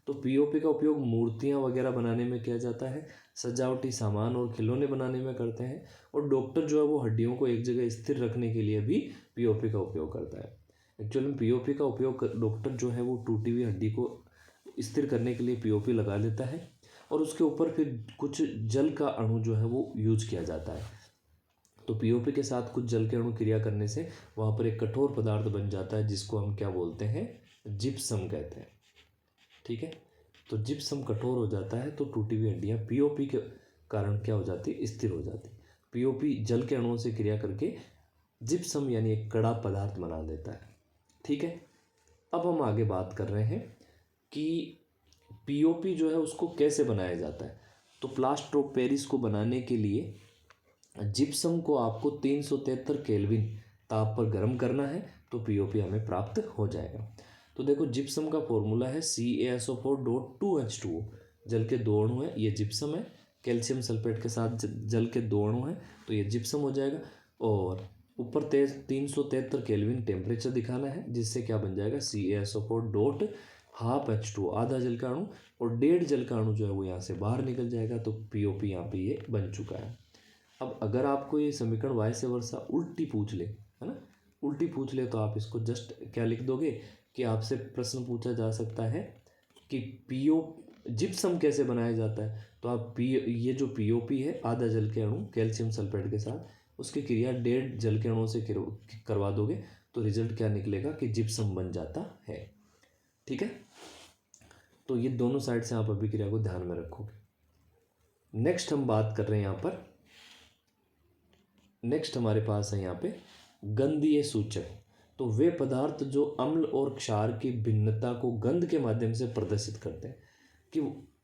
[SPEAKER 1] तो पीओपी का उपयोग मूर्तियाँ वगैरह बनाने में किया जाता है, सजावटी सामान और खिलौने बनाने में करते हैं, और डॉक्टर जो है वो हड्डियों को एक जगह स्थिर रखने के लिए भी पीओपी का उपयोग करता है। एक्चुअली में पीओपी का उपयोग डॉक्टर जो है वो टूटी हुई हड्डी को स्थिर करने के लिए पीओपी लगा लेता है, और उसके ऊपर फिर कुछ जल का अणु जो है वो यूज किया जाता है। तो पीओपी के साथ कुछ जल के अणु क्रिया करने से वहाँ पर एक कठोर पदार्थ बन जाता है, जिसको हम क्या बोलते हैं, जिप्सम कहते हैं। ठीक है, तो जिप्सम कठोर हो जाता है, तो टूटी हुई हड्डियाँ पीओपी के कारण क्या हो जाती है, स्थिर हो जाती है। पीओपी जल के अणुओं से क्रिया करके जिप्सम यानी एक कड़ा पदार्थ बना देता है। ठीक है, अब हम आगे बात कर रहे हैं कि पीओपी जो है उसको कैसे बनाया जाता है। तो प्लास्टर ऑफ पेरिस को बनाने के लिए जिप्सम को आपको 373 केल्विन ताप पर गर्म करना है, तो पीओपी हमें प्राप्त हो जाएगा। तो देखो जिप्सम का फॉर्मूला है CaSO4.2H2O। जल के दो अणु हैं, ये जिप्सम है, कैल्शियम सल्फेट के साथ जल के दो अणु हैं, तो ये जिप्सम हो जाएगा। और ऊपर 373 केल्विन टेम्परेचर दिखाना है, जिससे क्या बन जाएगा, CaSO4.12H2O, आधा जल का अणु, और 1.5 जल का अणु जो है वो यहाँ से बाहर निकल जाएगा, तो पीओपी यहाँ पे ये बन चुका है। अब अगर आपको ये समीकरण वाइस वर्सा उल्टी पूछ ले, है ना, उल्टी पूछ ले, तो आप इसको जस्ट क्या लिख दोगे कि आपसे प्रश्न पूछा जा सकता है कि जिप्सम कैसे बनाया जाता है, तो आप ये जो पीओपी है, आधा जल के अणु कैल्शियम सल्फेट के साथ, उसकी क्रिया 1.5 जल के अणुओं से करवा दोगे, तो रिजल्ट क्या निकलेगा कि जिप्सम बन जाता है। ठीक है, तो ये दोनों साइड से आप अभिक्रिया को ध्यान में रखोगे। नेक्स्ट हम बात कर रहे हैं यहाँ पर, नेक्स्ट हमारे पास है यहाँ पे गंधीय सूचक। तो वे पदार्थ जो अम्ल और क्षार की भिन्नता को गंध के माध्यम से प्रदर्शित करते हैं, कि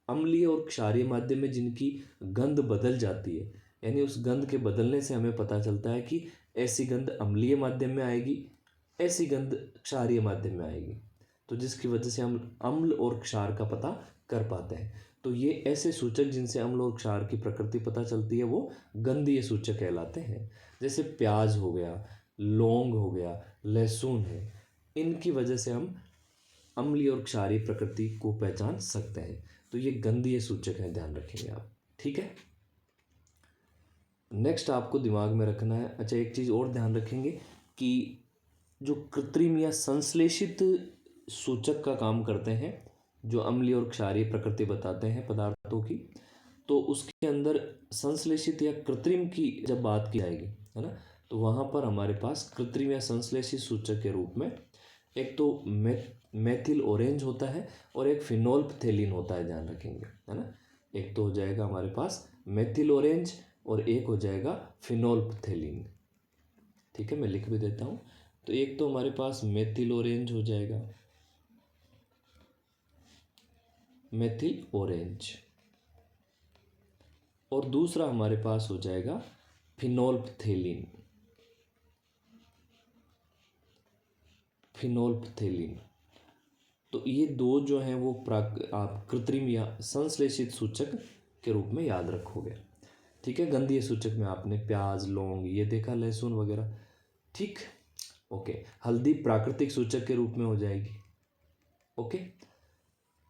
[SPEAKER 1] अम्लीय और क्षारीय माध्यम में जिनकी गंध बदल जाती है, यानी उस गंध के बदलने से हमें पता चलता है कि ऐसी गंध अम्लीय माध्यम में आएगी, ऐसी गंध क्षारीय माध्यम में आएगी, तो जिसकी वजह से हम अम्ल और क्षार का पता कर पाते हैं। तो ये ऐसे सूचक जिनसे अम्ल और क्षार की प्रकृति पता चलती है, वो गंधीय सूचक कहलाते हैं। जैसे प्याज हो गया, लौंग हो गया, लहसुन है, इनकी वजह से हम अम्लीय और क्षारीय प्रकृति को पहचान सकते हैं, तो ये गंधीय सूचक है, ध्यान रखेंगे आप। ठीक है, नेक्स्ट आपको दिमाग में रखना है, अच्छा एक चीज़ और ध्यान रखेंगे कि जो कृत्रिम या संश्लेषित सूचक का काम करते हैं, जो अम्लीय और क्षारीय प्रकृति बताते हैं पदार्थों की, तो उसके अंदर संश्लेषित या कृत्रिम की जब बात की जाएगी, है ना, तो वहाँ पर हमारे पास कृत्रिम या संश्लेषित सूचक के रूप में एक तो मेथिल ऑरेंज होता है, और एक फिनोल्फथेलिन होता है, ध्यान रखेंगे, है ना। एक तो हो जाएगा हमारे पास मेथिल ऑरेंज, और एक हो जाएगा फिनोल्फथेलिन। ठीक है, मैं लिख भी देता हूँ। तो एक तो हमारे पास मेथिल ऑरेंज हो जाएगा, मेथिल ऑरेंज, और दूसरा हमारे पास हो जाएगा फिनोल्फथेलिन, फिनोल्फथेलिन। तो ये दो जो हैं वो आप कृत्रिम या संश्लेषित सूचक के रूप में याद रखोगे। ठीक है, गंधीय सूचक में आपने प्याज, लौंग ये देखा, लहसुन वगैरह। ठीक, ओके। हल्दी प्राकृतिक सूचक के रूप में हो जाएगी। ओके,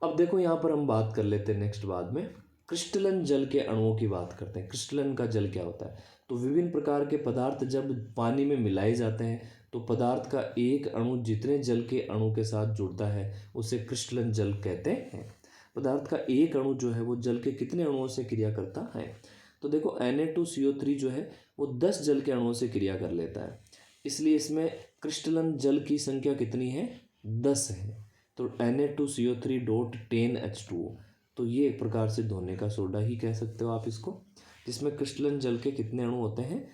[SPEAKER 1] अब देखो यहाँ पर हम बात कर लेते हैं नेक्स्ट बाद में क्रिस्टलन जल के अणुओं की बात करते हैं। क्रिस्टलन का जल क्या होता है, तो विभिन्न प्रकार के पदार्थ जब पानी में मिलाए जाते हैं, तो पदार्थ का एक अणु जितने जल के अणु के साथ जुड़ता है उसे क्रिस्टलन जल कहते हैं। पदार्थ का एक अणु जो है वो जल के कितने अणुओं से क्रिया करता है, तो देखो Na2CO3 जो है वो 10 जल के अणुओं से क्रिया कर लेता है, इसलिए इसमें क्रिस्टलन जल की संख्या कितनी है, 10 है। तो Na2CO3.10H2O, तो ये एक प्रकार से धोने का सोडा ही कह सकते हो आप इसको, जिसमें क्रिस्टलन जल के कितने अणु होते हैं,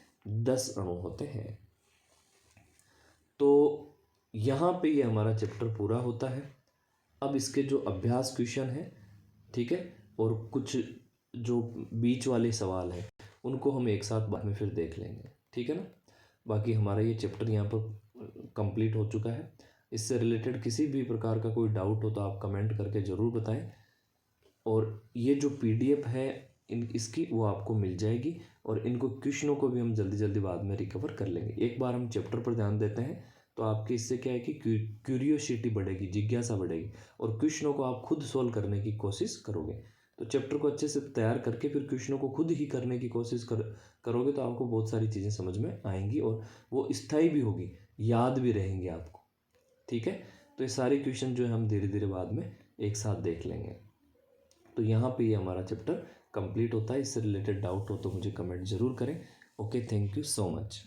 [SPEAKER 1] 10 अणु होते हैं। तो यहाँ पे ये हमारा चैप्टर पूरा होता है। अब इसके जो अभ्यास क्वेश्चन है, ठीक है, और कुछ जो बीच वाले सवाल है उनको हम एक साथ बाद में फिर देख लेंगे, ठीक है ना। बाकी हमारा ये चैप्टर यहाँ पर कंप्लीट हो चुका है। इससे रिलेटेड किसी भी प्रकार का कोई डाउट हो तो आप कमेंट करके ज़रूर बताएं, और ये जो PDF है इसकी वो आपको मिल जाएगी, और इनको क्वेश्चनों को भी हम जल्दी जल्दी बाद में रिकवर कर लेंगे। एक बार हम चैप्टर पर ध्यान देते हैं, तो तो आपके इससे क्या है कि क्यूरियोसिटी बढ़ेगी, जिज्ञासा बढ़ेगी, और क्वेश्चनों को आप खुद सोल्व करने की कोशिश करोगे। तो चैप्टर को अच्छे से तैयार करके फिर क्वेश्चनों को खुद ही करने की कोशिश करोगे तो आपको बहुत सारी चीज़ें समझ में आएंगी और वो स्थायी भी होगी, याद भी रहेंगी आपको। ठीक है, तो ये सारे क्वेश्चन जो है हम धीरे धीरे बाद में एक साथ देख लेंगे। तो यहाँ पे ये हमारा चैप्टर कंप्लीट होता है। इससे रिलेटेड डाउट हो तो मुझे कमेंट जरूर करें। Okay, thank you so much.